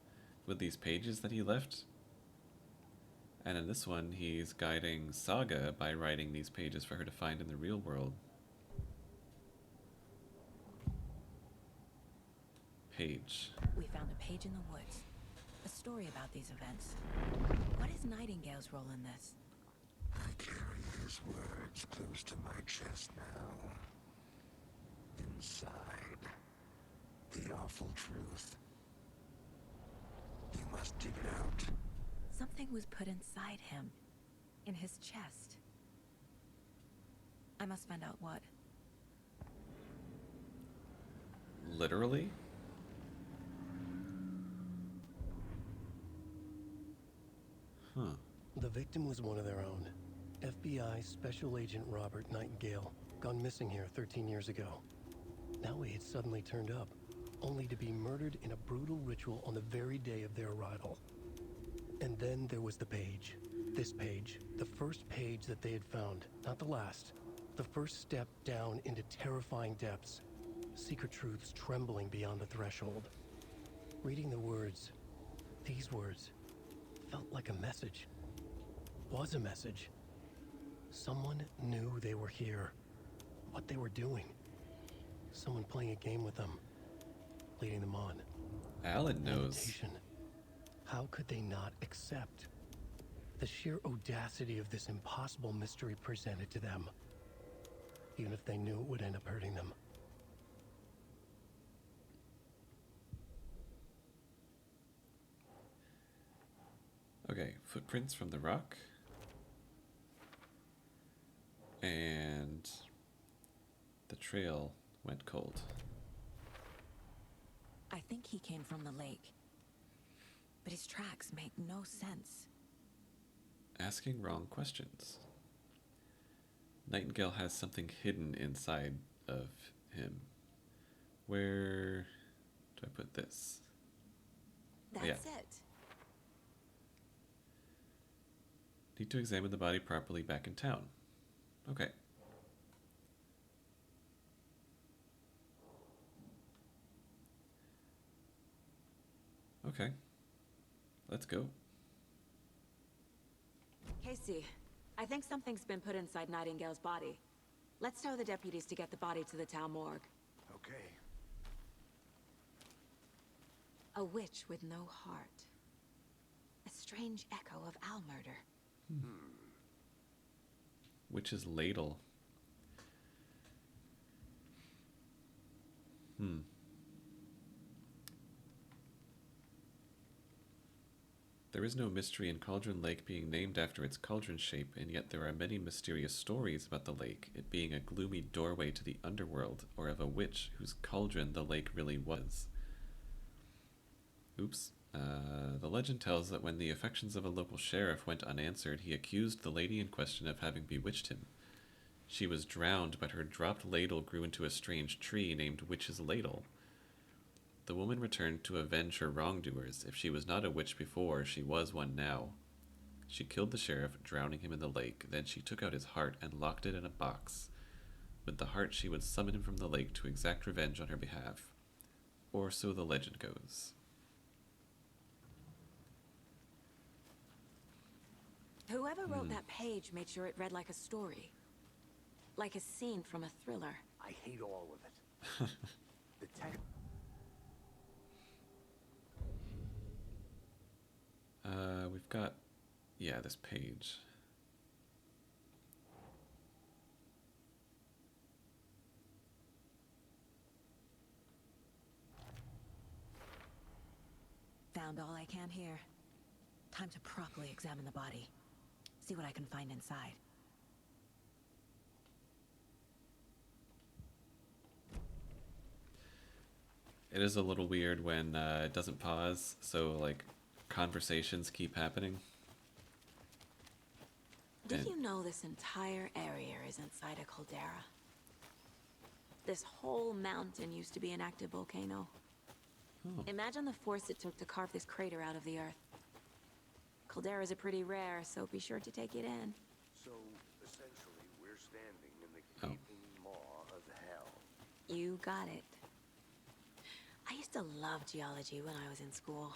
with these pages that he left. And in this one he's guiding Saga by writing these pages for her to find in the real world. Page. We found a page in the woods. A story about these events. What is Nightingale's role in this? I carry his words close to my chest now. Inside, the awful truth. You must dig it out. Something was put inside him. In his chest. I must find out what. Literally? Huh. The victim was one of their own. FBI Special Agent Robert Nightingale, gone missing here 13 years ago. Now he had suddenly turned up, only to be murdered in a brutal ritual on the very day of their arrival. And then there was the page. This page, the first page that they had found, not the last. The first step down into terrifying depths. Secret truths trembling beyond the threshold. Reading the words, these words, felt like a message. Was a message. Someone knew they were here. What they were doing. Someone playing a game with them. Leading them on. Alan knows. Invitation. How could they not accept? The sheer audacity of this impossible mystery presented to them. Even if they knew it would end up hurting them. Okay, footprints from the rock. And the trail went cold. I think he came from the lake. But his tracks make no sense. Asking wrong questions. Nightingale has something hidden inside of him. Where do I put this? That's Yeah. it. Need to examine the body properly back in town. Okay. Okay. Let's go. Casey, I think something's been put inside Nightingale's body. Let's tell the deputies to get the body to the town morgue. Okay. A witch with no heart. A strange echo of Al murder. Witch's ladle. There is no mystery in Cauldron Lake being named after its cauldron shape, and yet there are many mysterious stories about the lake, it being a gloomy doorway to the underworld, or of a witch whose cauldron the lake really was. Oops. The legend tells that when the affections of a local sheriff went unanswered, he accused the lady in question of having bewitched him. She was drowned, but her dropped ladle grew into a strange tree named Witch's Ladle. The woman returned to avenge her wrongdoers. If she was not a witch before, she was one now. She killed the sheriff, drowning him in the lake. Then she took out his heart and locked it in a box. With the heart, she would summon him from the lake to exact revenge on her behalf. Or so the legend goes. Whoever wrote that page made sure it read like a story. Like a scene from a thriller. I hate all of it. The tech... We've got, yeah, this page. Found all I can here. Time to properly examine the body. See what I can find inside. It is a little weird when it doesn't pause, so like conversations keep happening. Did you know this entire area is inside a caldera? This whole mountain used to be an active volcano. Oh. Imagine the force it took to carve this crater out of the earth. Calderas are pretty rare, so be sure to take it in. So, essentially, we're standing in the gaping maw of hell. You got it. I used to love geology when I was in school.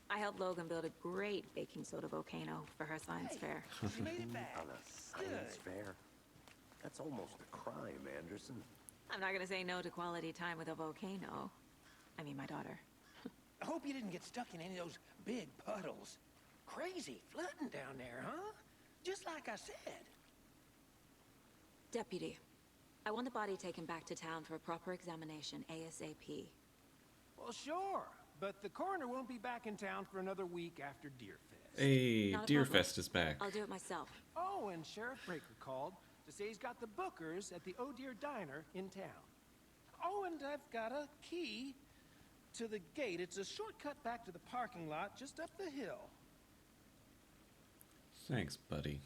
I helped Logan build a great baking soda volcano for her science fair. You made it back. On a science fair? That's almost a crime, Anderson. I'm not gonna say no to quality time with a volcano. I mean, my daughter. I hope you didn't get stuck in any of those big puddles. Crazy flooding down there, huh? Just like I said. Deputy, I want the body taken back to town for a proper examination ASAP. Well, sure. But the coroner won't be back in town for another week after Deerfest. Hey, Not a problem. Deerfest is back. I'll do it myself. Oh, and Sheriff Breaker called to say he's got the bookers at the Oh Deer Diner in town. Oh, and I've got a key to the gate. It's a shortcut back to the parking lot just up the hill. Thanks, buddy.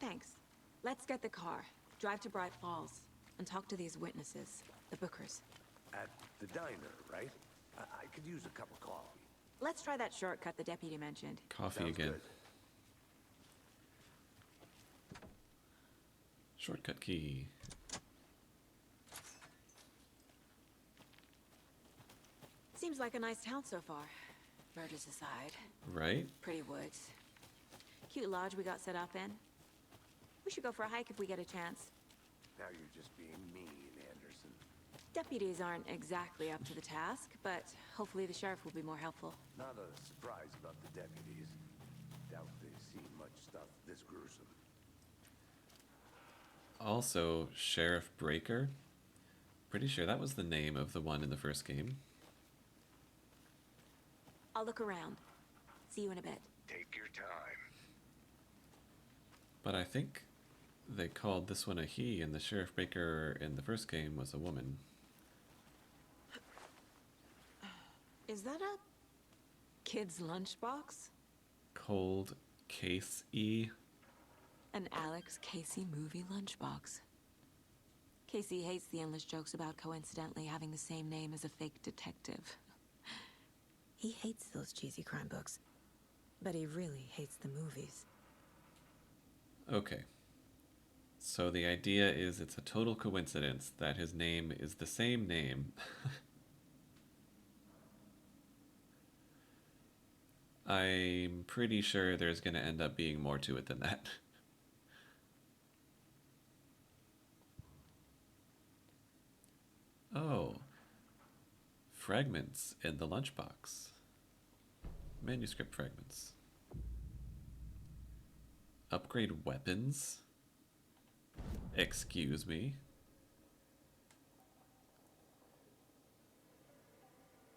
Thanks. Let's get the car, drive to Bright Falls, and talk to these witnesses, the bookers. At the diner, right? I could use a cup of coffee. Let's try that shortcut the deputy mentioned. Coffee Sounds again. good. Shortcut key. Seems like a nice town so far. Murders aside. Right? Pretty woods. Cute lodge we got set up in. We should go for a hike if we get a chance. Now you're just being mean, Anderson. Deputies aren't exactly up to the task, but hopefully the sheriff will be more helpful. Not a surprise about the deputies. Doubt they've seen much stuff this gruesome. Also, Sheriff Breaker. Pretty sure that was the name of the one in the first game. I'll look around. See you in a bit. Take your time. But I think they called this one a he, and the Sheriff Breaker in the first game was a woman. Is that a kid's lunchbox? Cold Case E. An Alex Casey movie lunchbox. Casey hates the endless jokes about coincidentally having the same name as a fake detective. He hates those cheesy crime books, but he really hates the movies. Okay. So the idea is it's a total coincidence that his name is the same name. I'm pretty sure there's going to end up being more to it than that. Oh. Fragments in the lunchbox. Manuscript fragments. Upgrade weapons? Excuse me?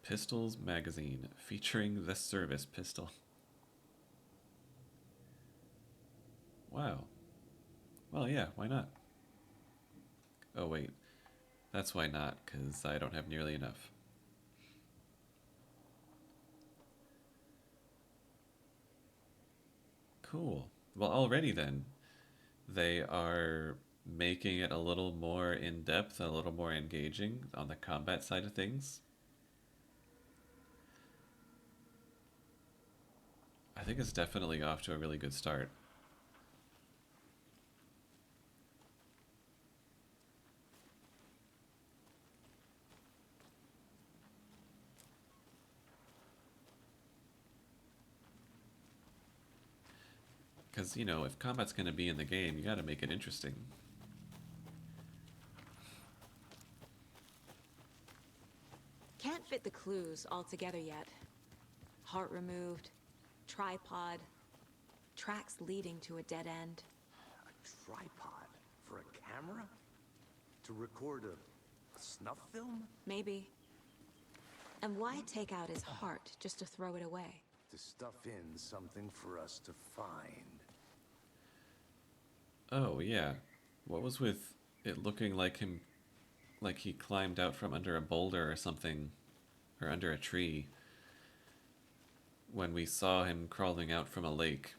Pistols magazine featuring the service pistol. Wow. Well, yeah, why not? Oh, wait. That's why not, because I don't have nearly enough. Cool. Well, already then, they are making it a little more in-depth, a little more engaging on the combat side of things. I think it's definitely off to a really good start. Because, you know, if combat's going to be in the game, you got to make it interesting. Can't fit the clues all together yet. Heart removed, tripod, tracks leading to a dead end. A tripod? For a camera? To record a snuff film? Maybe. And why take out his heart just to throw it away? To stuff in something for us to find. Oh, yeah. What was with it looking like him, like he climbed out from under a boulder or something, or under a tree, when we saw him crawling out from a lake?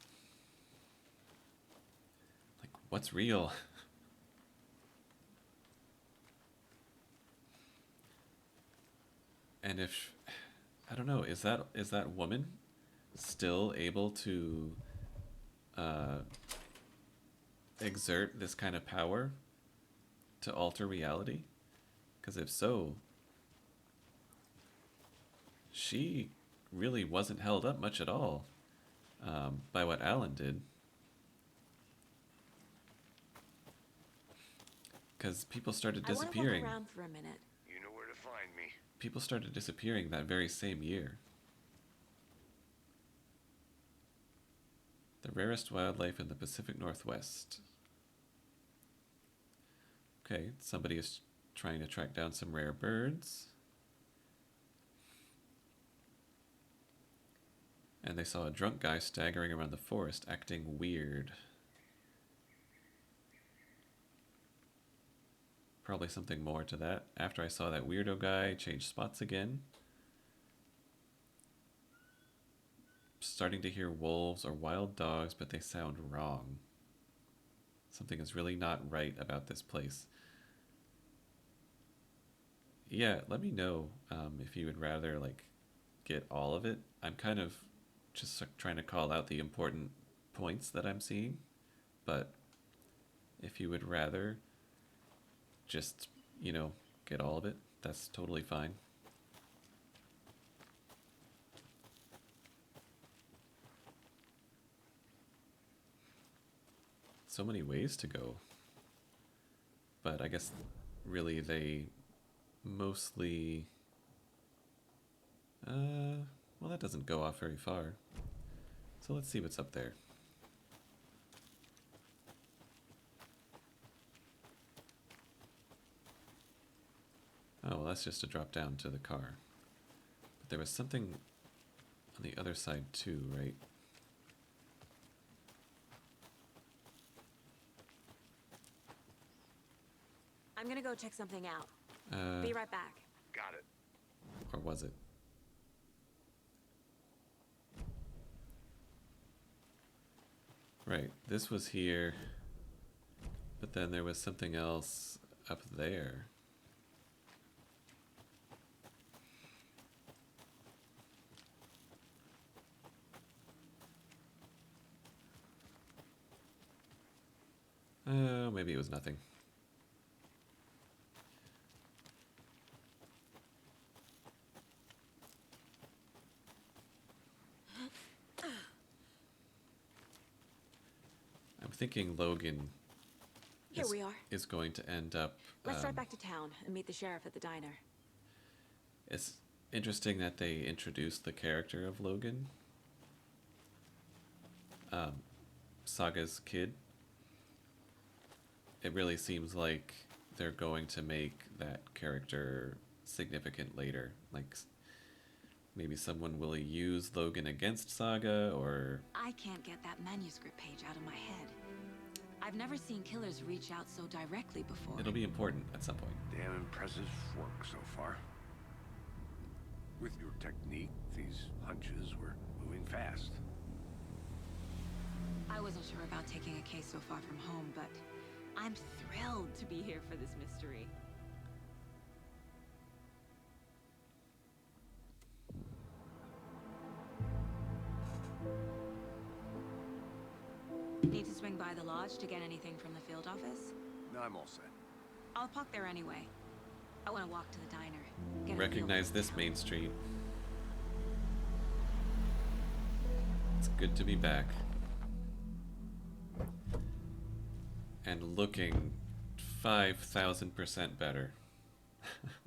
Like, what's real? And if, I don't know, is that woman still able to exert this kind of power to alter reality? Because if so, she really wasn't held up much at all by what Alan did. Because people started disappearing. I want to walk around for a minute. You know where to find me. People started disappearing that very same year. The rarest wildlife in the Pacific Northwest. Okay, somebody is trying to track down some rare birds. And they saw a drunk guy staggering around the forest, acting weird. Probably something more to that. After I saw that weirdo guy change spots again. Starting to hear wolves or wild dogs, but they sound wrong. Something is really not right about this place. Yeah, let me know if you would rather like get all of it. I'm kind of just trying to call out the important points that I'm seeing, but if you would rather just, you know, get all of it, that's totally fine. So many ways to go, but I guess really they mostly well, that doesn't go off very far, so let's see what's up there. Oh, well, that's just a drop down to the car, but there was something on the other side too, right? I'm gonna go check something out. Be right back. Got it. Or was it? Right, this was here, but then there was something else up there. Oh, maybe it was nothing. I'm thinking Logan Here we are. is going to end up... Let's drive back to town and meet the sheriff at the diner. It's interesting that they introduced the character of Logan. Saga's kid. It really seems like they're going to make that character significant later. Like, maybe someone will use Logan against Saga, or... I can't get that manuscript page out of my head. I've never seen killers reach out so directly before. It'll be important at some point. Damn impressive work so far. With your technique, these hunches were moving fast. I wasn't sure about taking a case so far from home, but I'm thrilled to be here for this mystery. Need to swing by the lodge to get anything from the field office? No, I'm all set. I'll park there anyway. I want to walk to the diner. Get a feel Recognize for this town. main street. It's good to be back. and looking 5,000% better. I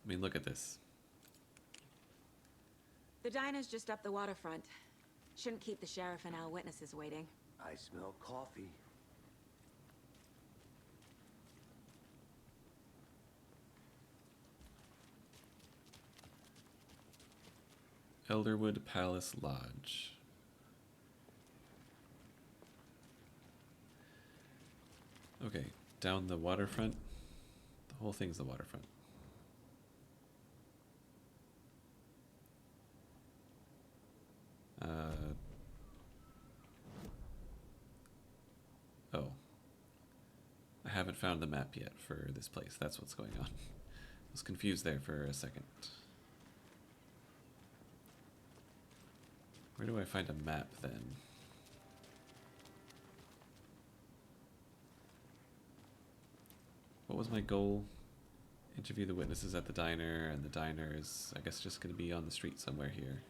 mean, look at this. The diner's just up the waterfront. Shouldn't keep the sheriff and our witnesses waiting. I smell coffee. Elderwood Palace Lodge. Okay, down the waterfront. The whole thing's the waterfront. Oh. I haven't found the map yet for this place. That's what's going on. I was confused there for a second. Where do I find a map then? What was my goal? Interview the witnesses at the diner, and the diner is, I guess, just going to be on the street somewhere here.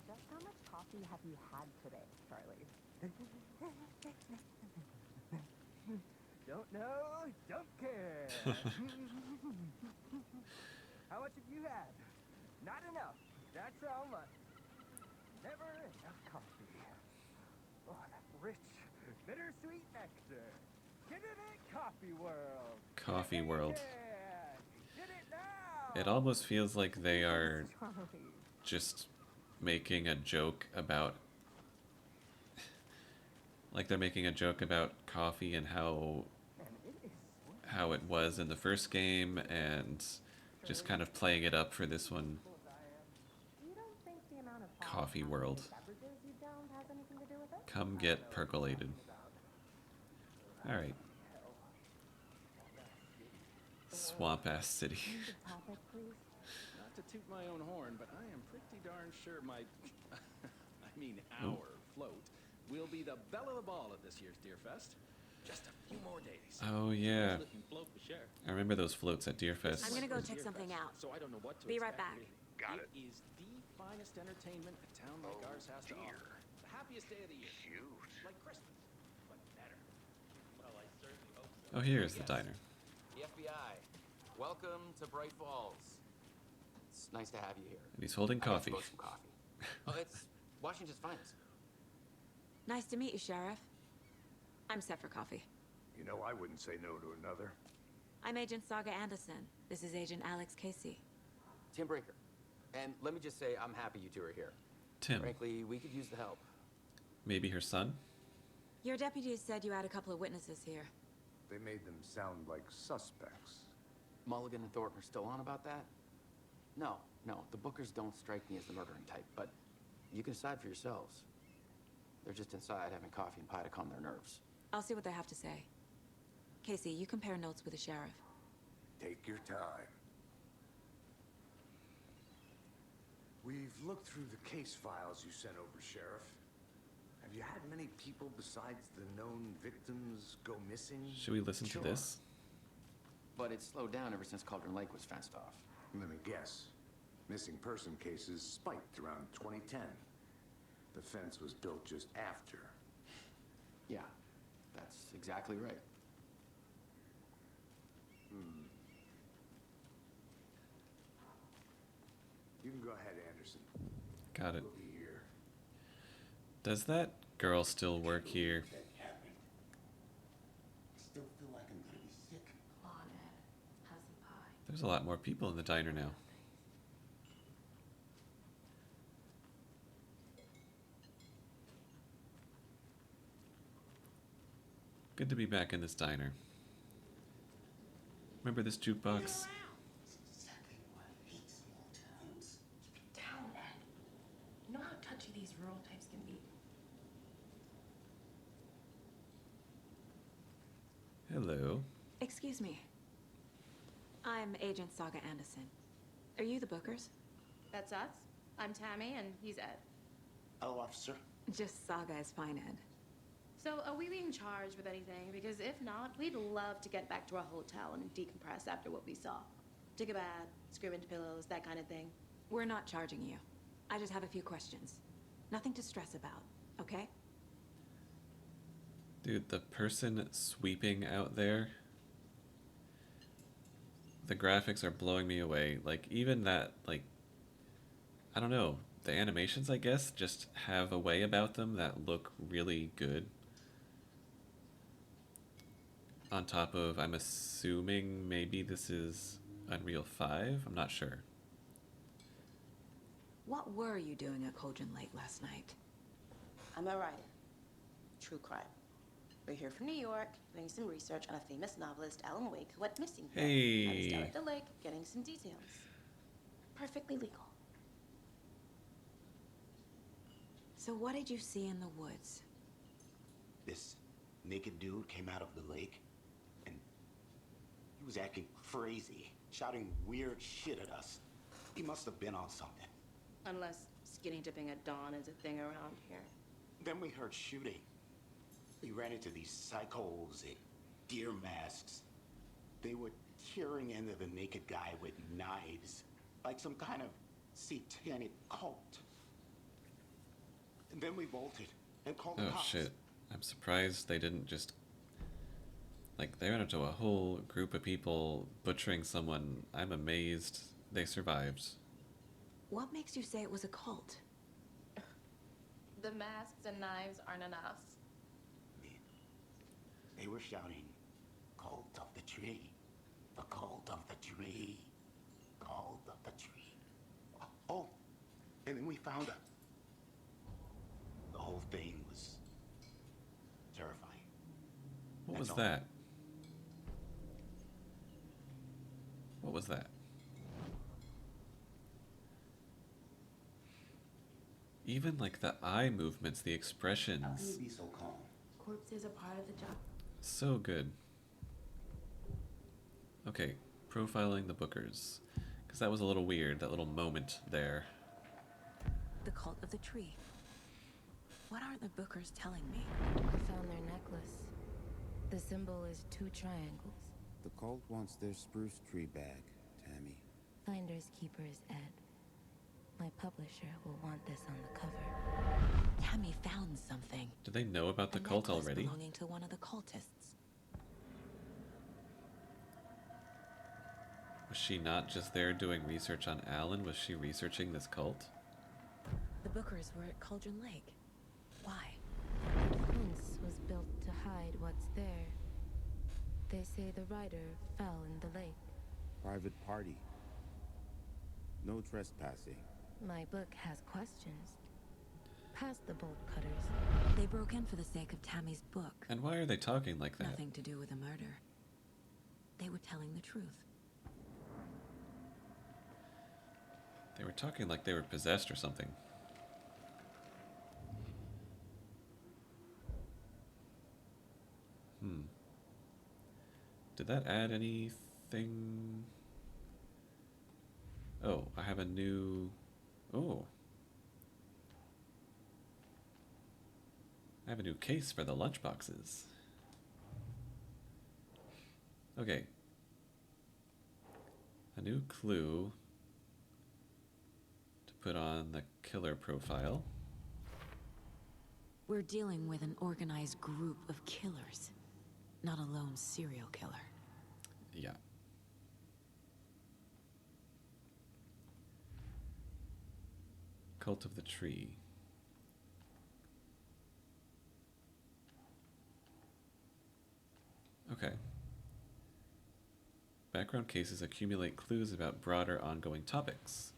Just how much coffee have you had today, Charlie? Don't know, don't care. How much have you had? Not enough. That's how much. Never enough coffee. Oh, that rich, bittersweet nectar. Get it at Coffee World. Coffee World. Get it now. It almost feels like they are just making a joke about... like they're making a joke about coffee and how it was in the first game, and just kind of playing it up for this one. Coffee World. Come get percolated. Alright. Swamp ass city. Not to toot my own horn, but I am pretty darn sure my our float will be the belle of the ball at this year's Deer Fest. Just a few more days. Oh yeah. I remember those floats at Deer Fest. I'm gonna go check something out. So I don't know what to Be expect. right back. Got it. It is the finest entertainment a town like ours has to offer. The happiest day of the year. Like Christmas, but better. Well, I certainly hope so. Oh, here's the diner. The FBI. Welcome to Bright Falls. It's nice to have you here. And he's holding coffee. I got some coffee. Oh, it's Washington's finest. Nice to meet you, Sheriff. I'm set for coffee. You know, I wouldn't say no to another. I'm Agent Saga Anderson. This is Agent Alex Casey. Tim Breaker. And let me just say, I'm happy you two are here. Tim. Frankly, we could use the help. Maybe her son? Your deputies said you had a couple of witnesses here. They made them sound like suspects. Mulligan and Thornton are still on about that? No, the Bookers don't strike me as the murdering type, but you can decide for yourselves. They're just inside having coffee and pie to calm their nerves. I'll see what they have to say. Casey, you compare notes with the sheriff. Take your time. We've looked through the case files you sent over, Sheriff. Have you had many people besides the known victims go missing? Should we listen to this? But it's slowed down ever since Cauldron Lake was fenced off. Let me guess. Missing person cases spiked around 2010. The fence was built just after. Yeah, that's exactly right. You can go ahead, Anderson. Got it. We'll be here. Does that girl still work here? Still feel like I'm gonna be sick. Come on, Ed. Have some pie. There's a lot more people in the diner now. Good to be back in this diner. Remember this jukebox? Exactly why I hate small towns. Keep it down, Ed. You know how touchy these rural types can be. Hello. Excuse me. I'm Agent Saga Anderson. Are you the Bookers? That's us. I'm Tammy, and he's Ed. Hello, officer. Just Saga is fine, Ed. So, are we being charged with anything? Because if not, we'd love to get back to our hotel and decompress after what we saw. Take a bath, scream into pillows, that kind of thing. We're not charging you. I just have a few questions. Nothing to stress about, okay? Dude, the person sweeping out there, the graphics are blowing me away. Like, even that, like, I don't know, the animations, I guess, just have a way about them that look really good. On top of, I'm assuming maybe this is Unreal 5? I'm not sure. What were you doing at Cauldron Lake last night? I'm a writer. True crime. We're here from New York, doing some research on a famous novelist, Alan Wake, who went missing here. I was down Hey. at the lake, getting some details. Perfectly legal. So what did you see in the woods? This naked dude came out of the lake, and he was acting crazy, shouting weird shit at us. He must have been on something. Unless skinny dipping at dawn is a thing around here. Then we heard shooting. We ran into these psychos in deer masks. They were tearing into the naked guy with knives, like some kind of satanic cult. And then we bolted and called the Oh cops. shit. I'm surprised they didn't just... Like, they ran into a whole group of people butchering someone. I'm amazed they survived. What makes you say it was a cult? The masks and knives aren't enough. They were shouting, "Cult of the tree, the cult of the tree, cult of the tree." Oh, and then we found her. The whole thing was terrifying. What That's was all. that? What was that? Even like the eye movements, the How can expressions. you be so calm? Corpses are part of the job. So good. Okay, profiling the Bookers. Because that was a little weird, that little moment there. The cult of the tree. What are the Bookers telling me? I found their necklace. The symbol is 2 triangles. The cult wants their spruce tree bag, Tammy. Finders keepers, Ed. My publisher will want this on the cover. Tammy found something. Do they know about the A cult necklace already? belonging to one of the cultists. Was she not just there doing research on Alan? Was she researching this cult? The Bookers were at Cauldron Lake. Why? The fence was built to hide what's there. They say the rider fell in the lake. Private party. No trespassing. My book has questions. Past the bolt cutters. They broke in for the sake of Tammy's book. And why are they talking like that? Nothing to do with the murder. They were telling the truth. They were talking like they were possessed or something. Did that add anything? Oh, I have a new... Oh. I have a new case for the lunchboxes. Okay. A new clue to put on the killer profile. We're dealing with an organized group of killers, not a lone serial killer. Yeah. Cult of the Tree. Okay. Background cases accumulate clues about broader ongoing topics.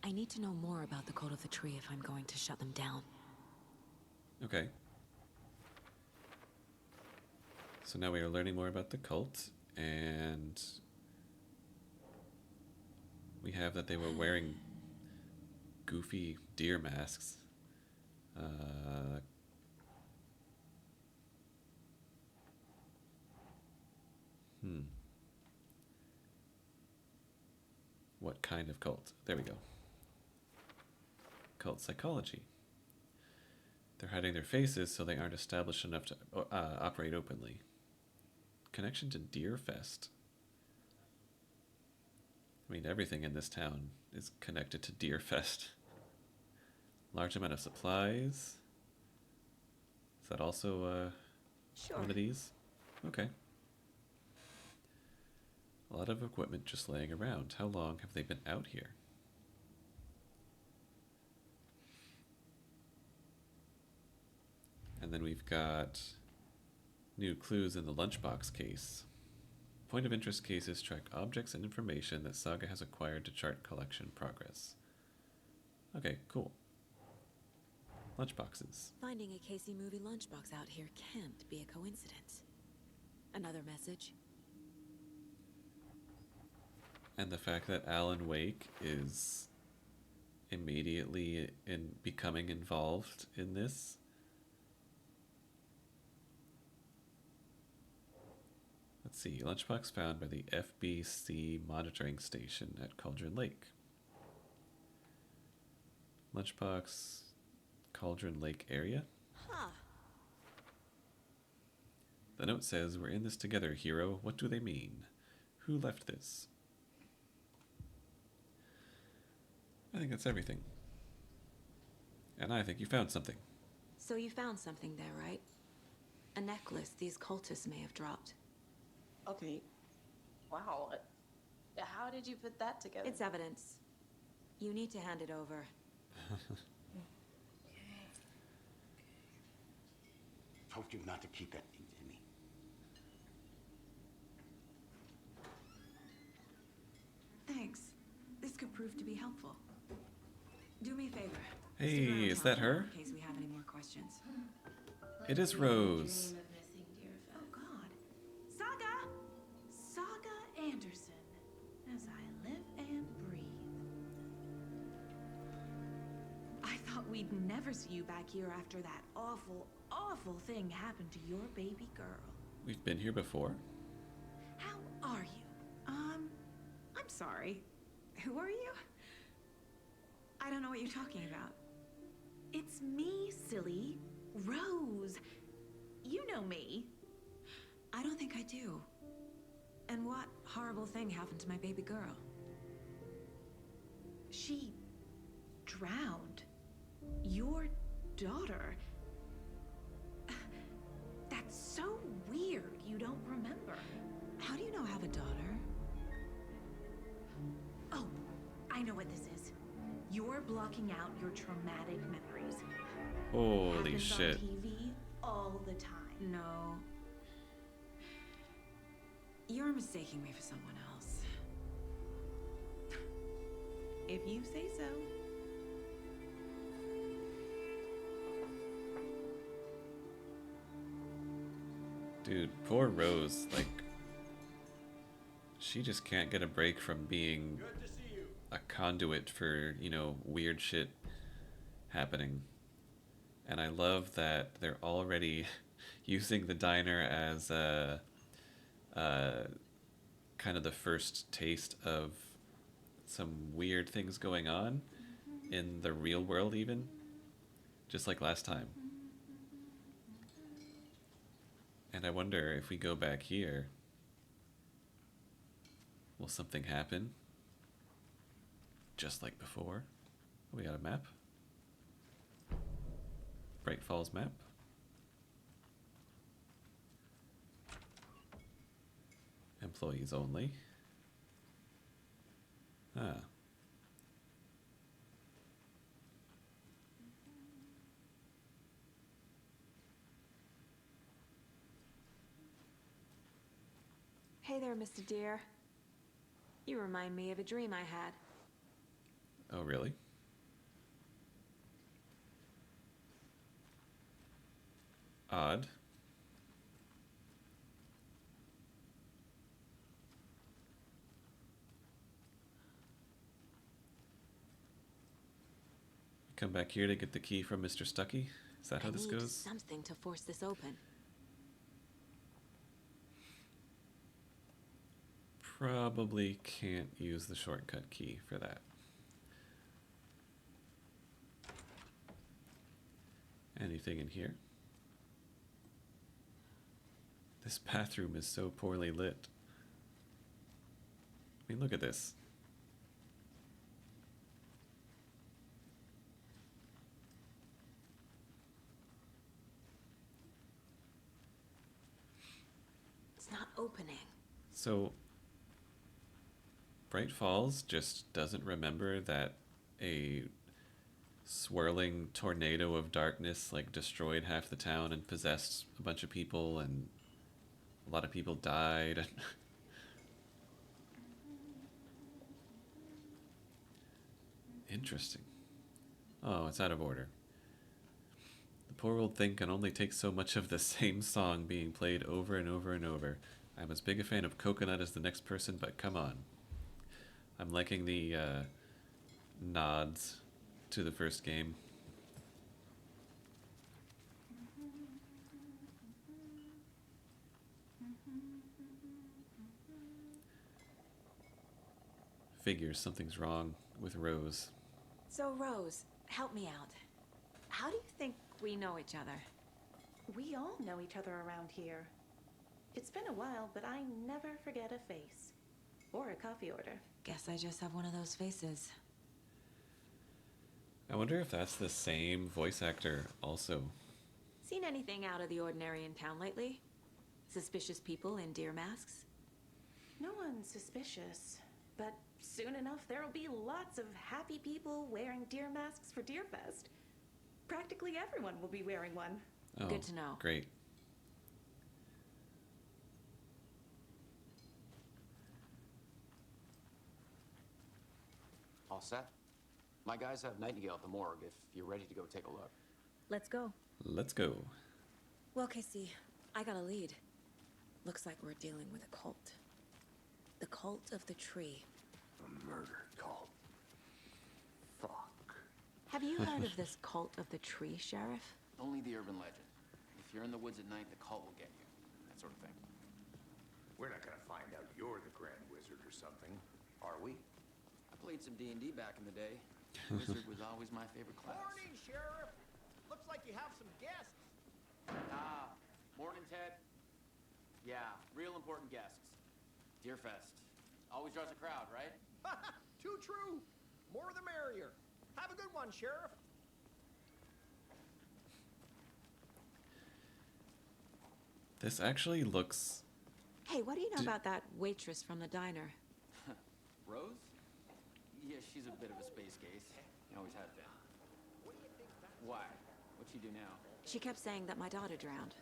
I need to know more about the Cult of the Tree if I'm going to shut them down. Okay. So now we are learning more about the cult, and we have that they were wearing goofy deer masks. What kind of cult? There we go. Cult psychology. They're hiding their faces so they aren't established enough to operate openly. Connection to Deerfest. I mean, everything in this town is connected to Deerfest. Large amount of supplies. Is that also Sure. one of these? Okay. A lot of equipment just laying around. How long have they been out here? And then we've got new clues in the lunchbox case. Point of interest cases track objects and information that Saga has acquired to chart collection progress. Okay, cool. Lunchboxes. Finding a Casey movie lunchbox out here can't be a coincidence. Another message. And the fact that Alan Wake is immediately becoming involved in this. Let's see. Lunchbox found by the FBC monitoring station at Cauldron Lake. Lunchbox, Cauldron Lake area. Huh. The note says, "We're in this together, hero. What do they mean? Who left this?" I think that's everything. And I think you found something. So you found something there, right? A necklace these cultists may have dropped. Okay. Wow. How did you put that together? It's evidence. You need to hand it over. Told you not to keep that thing to me. Thanks. This could prove to be helpful. Do me a favor. Hey, is that her? In case we have any more questions. It is Rose. Oh God. Saga! Saga Anderson. As I live and breathe. I thought we'd never see you back here after that awful, awful thing happened to your baby girl. We've been here before. How are you? I'm sorry. Who are you? I don't know what you're talking about. It's me, silly. Rose. You know me. I don't think I do. And what horrible thing happened to my baby girl? She drowned. Your daughter. That's so weird you don't remember. How do you know I have a daughter? Oh, I know what this is. You're blocking out your traumatic memories. Holy Happens shit. on TV all the time. No. You're mistaking me for someone else. If you say so. Dude, poor Rose, like, she just can't get a break from being a conduit for, you know, weird shit happening. And I love that they're already using the diner as kind of the first taste of some weird things going on in the real world even, just like last time. And I wonder if we go back here, will something happen? Just like before. We got a map. Bright Falls map. Employees only. Ah. Hey there, Mr. Deer. You remind me of a dream I had. Oh, really? Odd. Come back here to get the key from Mr. Stucky? Is that how this I goes? need something to force this open. Probably can't use the shortcut key for that. Anything in here? This bathroom is so poorly lit. I mean, look at this. not opening. So, Bright Falls just doesn't remember that a swirling tornado of darkness like destroyed half the town and possessed a bunch of people, and a lot of people died. Interesting. Oh, it's out of order. The poor old thing can only take so much of the same song being played over and over and over. I'm as big a fan of Coconut as the next person, but come on. I'm liking the nods to the first game. Figures something's wrong with Rose. So, Rose, help me out. How do you think we know each other? We all know each other around here. It's been a while, but I never forget a face. Or a coffee order. Guess I just have one of those faces. I wonder if that's the same voice actor also. Seen anything out of the ordinary in town lately? Suspicious people in deer masks? No one's suspicious. But soon enough, there'll be lots of happy people wearing deer masks for Deerfest. Practically everyone will be wearing one. Oh, good to know. Great. All set? My guys have Nightingale at the morgue if you're ready to go take a look. Let's go. Let's go. Well, Casey, I got a lead. Looks like we're dealing with a cult. The cult of the tree. A murder cult. Fuck. Have you heard of this cult of the tree, Sheriff? Only the urban legend. If you're in the woods at night, the cult will get you. That sort of thing. We're not gonna find out you're the Grand Wizard or something, are we? I played some D&D back in the day. Wizard was always my favorite class. Morning, Sheriff. Looks like you have some guests. Ah, morning, Ted. Yeah, real important guests. Deerfest. Always draws a crowd, right? Too true. More the merrier. Have a good one, Sheriff. This actually looks... Hey, what do you know about that waitress from the diner? Rose? Yeah, she's a bit of a space case. Always has been. Why? What'd she do now? She kept saying that my daughter drowned.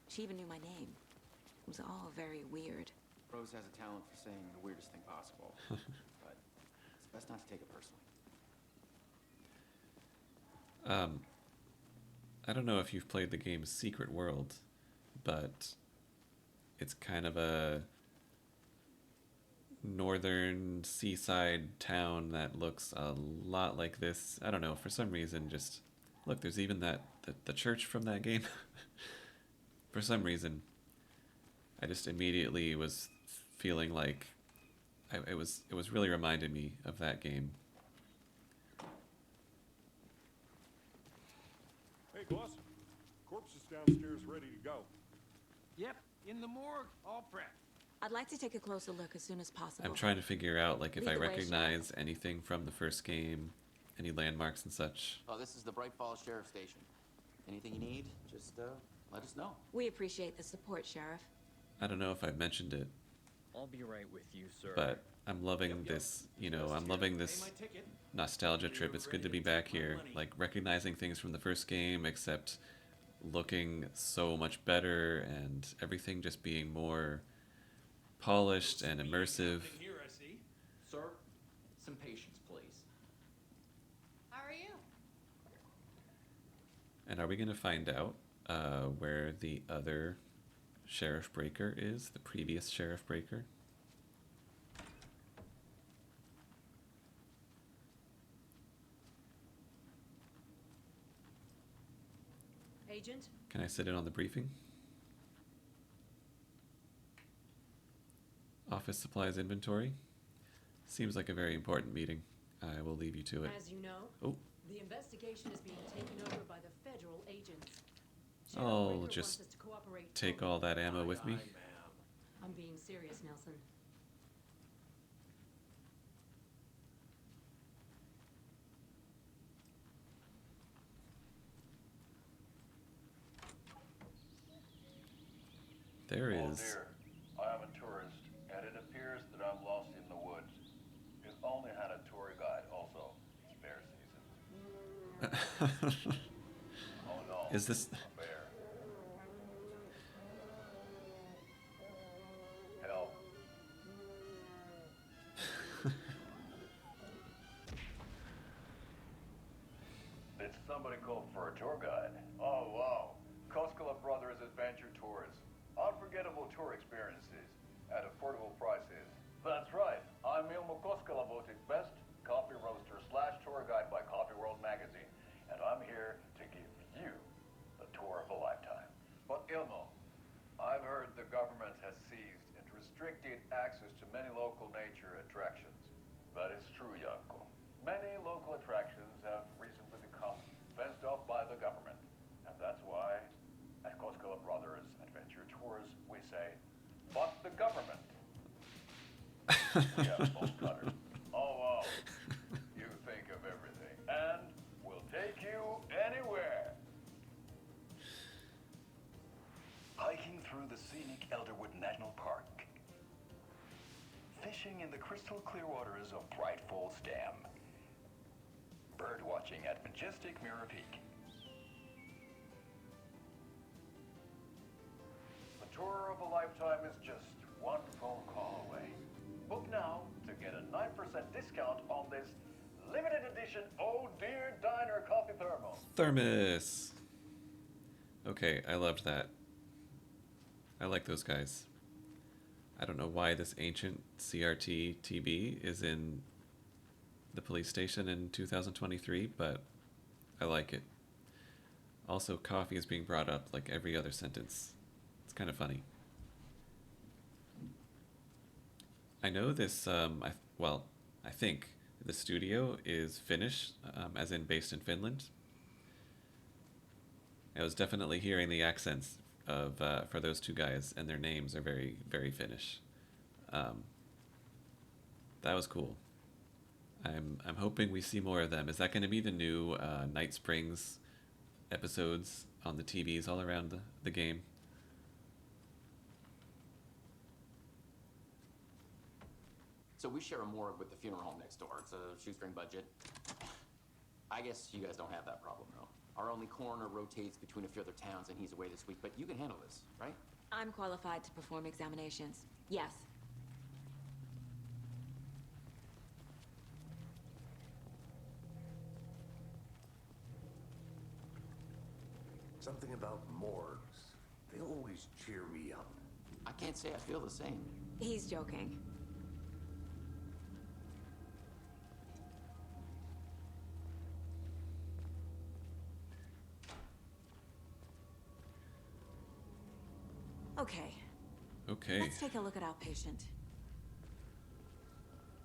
She even knew my name. It was all very weird. Rose has a talent for saying the weirdest thing possible. But it's best not to take it personally. I don't know if you've played the game Secret World, but it's kind of a northern seaside town that looks a lot like this. I don't know, for some reason, just look, there's even the church from that game. For some reason, I just immediately was feeling like it was really reminded me of that game. Hey, boss. Corpse is downstairs ready to go. Yep, in the morgue, all prepped. I'd like to take a closer look as soon as possible. I'm trying to figure out like if Lead I the way, recognize anything from the first game, any landmarks and such. Oh, this is the Bright Falls Sheriff Station. Anything you need, just let us know. We appreciate the support, Sheriff. I don't know if I've mentioned it, I'll be right with you, sir. but I'm loving this, you know, I'm loving this nostalgia trip. It's good to be back here, like recognizing things from the first game, except looking so much better and everything just being more polished and immersive. Here, I see. Sir, some patience, please. How are you? And are we going to find out where the other Sheriff Breaker is, the previous Sheriff Breaker? Agent? Can I sit in on the briefing? Office supplies inventory. Seems like a very important meeting. I will leave you to it. As you know, Oh. the investigation is being taken over by the federal agents. I'll Sheriff Breaker just wants us to cooperate take fully. all that ammo with me. I'm being serious, Nelson. There Oh, is there. Is this... Help. Did somebody call for a tour guide? Oh, wow. Koskela Brothers Adventure Tours. Unforgettable tour experiences at affordable prices. That's right. I'm Ilmo Koskela, voted best coffee roaster / tour guide by Coffee World magazine. And I'm here to give you the tour of a lifetime. But Ilmo, I've heard the government has seized and restricted access to many local nature attractions. That is true, Yanko. Many local attractions have recently become fenced off by the government. And that's why, at Koskela Brothers Adventure Tours, we say, fuck the government. We have bolt cutters. Oh, wow. You think of everything. And we'll take you anywhere. Hiking through the scenic Elderwood National Park. Fishing in the crystal clear waters of Bright Falls Dam. Bird watching at majestic Mirror Peak. The tour of a lifetime is just one phone call away. Book now to get a 9% discount on this limited edition Oh Dear Diner coffee thermos. Thermos! Okay, I loved that. I like those guys. I don't know why this ancient CRT TV is in the police station in 2023, but I like it. Also, coffee is being brought up like every other sentence. It's kind of funny. I know this, I think the studio is Finnish, as in based in Finland. I was definitely hearing the accents of for those two guys, and their names are very, very Finnish. That was cool. I'm hoping we see more of them. Is that going to be the new Night Springs episodes on the TVs all around the game? So we share a morgue with the funeral home next door. It's a shoestring budget. I guess you guys don't have that problem, though. Our only coroner rotates between a few other towns, and he's away this week. But you can handle this, right? I'm qualified to perform examinations. Yes. Something about morgues. They always cheer me up. I can't say I feel the same. He's joking. Okay. Okay. Let's take a look at our patient.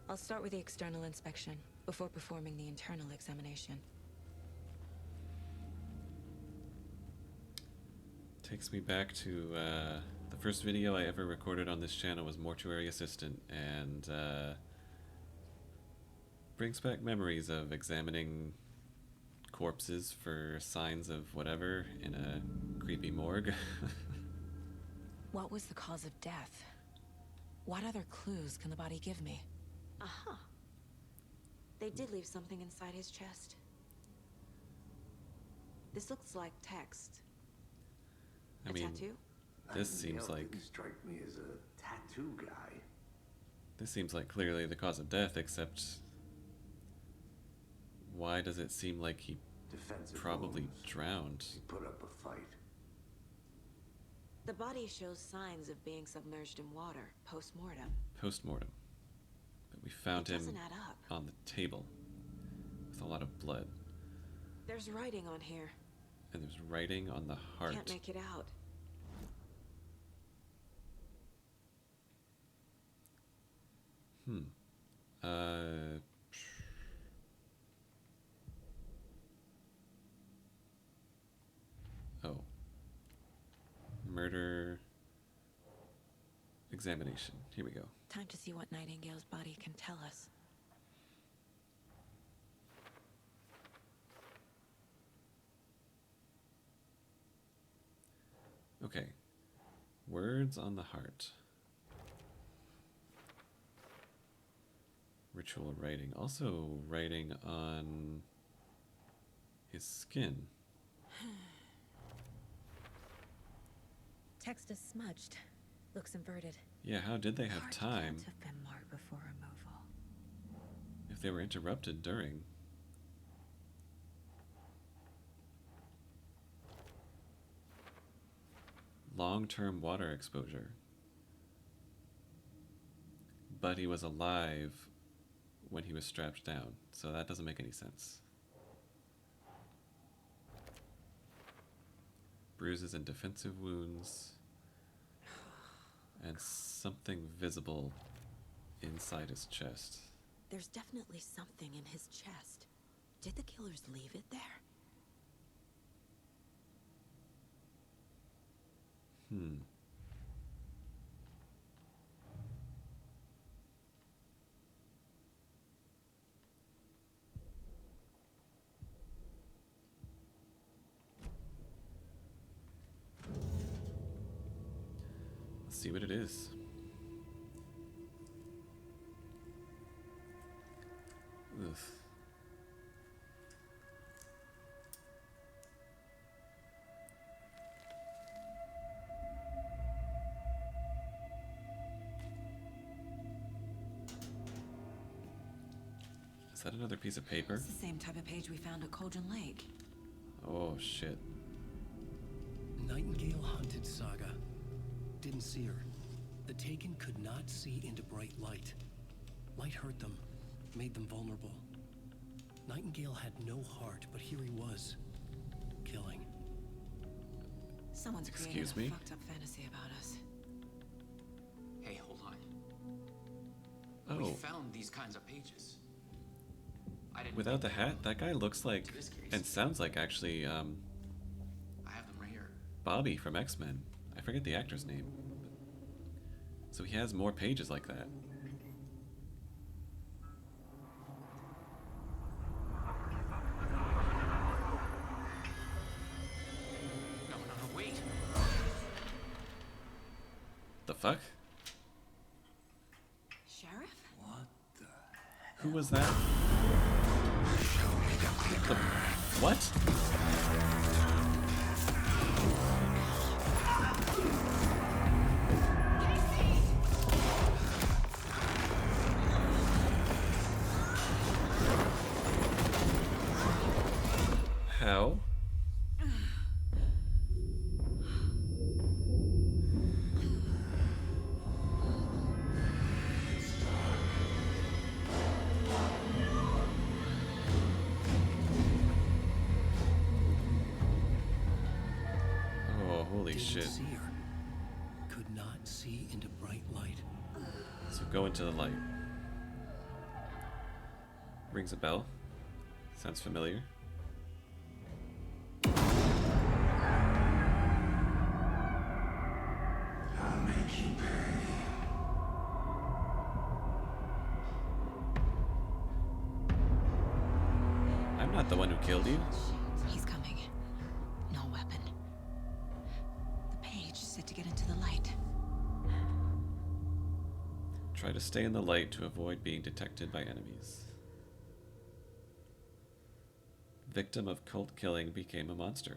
I'll start with the external inspection before performing the internal examination. Takes me back to the first video I ever recorded on this channel was Mortuary Assistant, and brings back memories of examining corpses for signs of whatever in a creepy morgue. What was the cause of death? What other clues can the body give me? Aha. They did leave something inside his chest. This looks like text. I mean, tattoo? this seems like... Didn't strike me as a tattoo guy. This seems like clearly the cause of death, except... Why does it seem like he probably drowned? He put up a fight. The body shows signs of being submerged in water, post-mortem. Post-mortem. But we found It him doesn't add up. on the table with a lot of blood. There's writing on here. And there's writing on the heart. Can't make it out. Oh. Murder examination. Here we go. Time to see what Nightingale's body can tell us. Okay. Words on the heart. Ritual writing. Also writing on His skin. Text is smudged. Looks inverted. Yeah, how did they have Heart time can't have been marked before removal. if they were interrupted during? Long-term water exposure. But he was alive when he was strapped down, so that doesn't make any sense. Bruises and defensive wounds. And something visible inside his chest. There's definitely something in his chest. Did the killers leave it there? Let's see what it is. Ugh. Is that another piece of paper? It's the same type of page we found at Cauldron Lake. Oh shit. Nightingale hunted Saga. Didn't see her. The Taken could not see into bright light. Light hurt them, made them vulnerable. Nightingale had no heart, but here he was, killing. Someone's Excuse created me? a fucked up fantasy about us. Hey, hold on. Oh. We found these kinds of pages. I didn't Without the think hat, that guy looks like to this case. and sounds like actually I have them right here. Bobby from X-Men. I forget the actor's name. So he has more pages like that. No, wait. The fuck? Sheriff? Who was that? The, what? How? Oh, holy Didn't shit. see her. Could not see into bright light. So go into the light. Rings a bell. Sounds familiar. I'll make you pay. I'm not the one who killed you. He's coming. No weapon. The page said to get into the light. Try to stay in the light to avoid being detected by enemies. Victim of cult killing became a monster.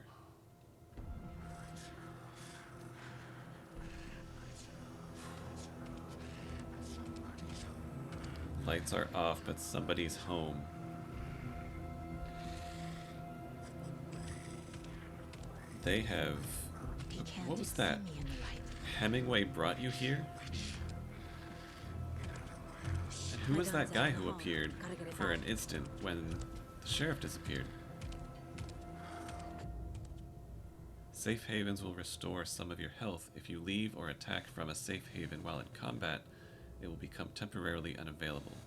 Lights are off, but somebody's home. They have... What was that? Hemingway brought you here? And who was that guy who appeared for an instant when the sheriff disappeared? Safe havens will restore some of your health. If you leave or attack from a safe haven while in combat, it will become temporarily unavailable.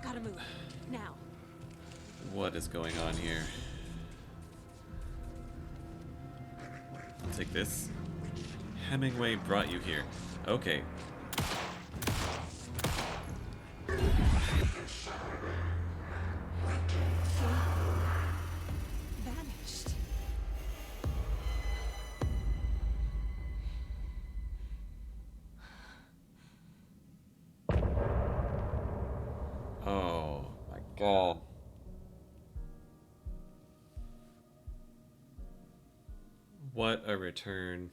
Gotta move. Now. What is going on here? I'll take this. Hemingway brought you here. Okay. Vanished. God. What a return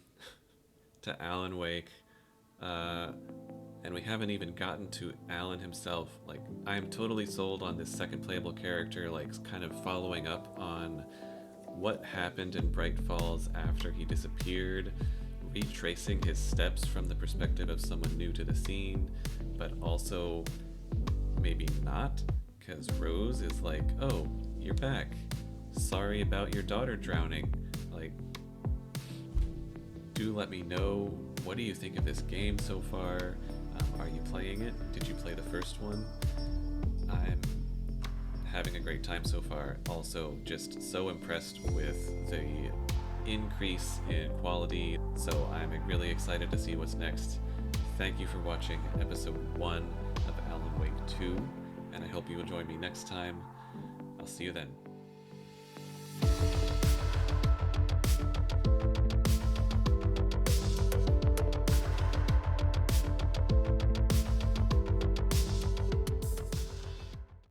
to Alan Wake. And we haven't even gotten to Alan himself. Like, I am totally sold on this second playable character, like, kind of following up on what happened in Bright Falls after he disappeared, retracing his steps from the perspective of someone new to the scene, but also maybe not, because Rose is like, oh, you're back. Sorry about your daughter drowning. Like, do let me know, what do you think of this game so far? Are you playing it? Did you play the first one? I'm having a great time so far. Also, just so impressed with the increase in quality, so I'm really excited to see what's next. Thank you for watching episode 1 of Alan Wake 2, and I hope you will join me next time. I'll see you then.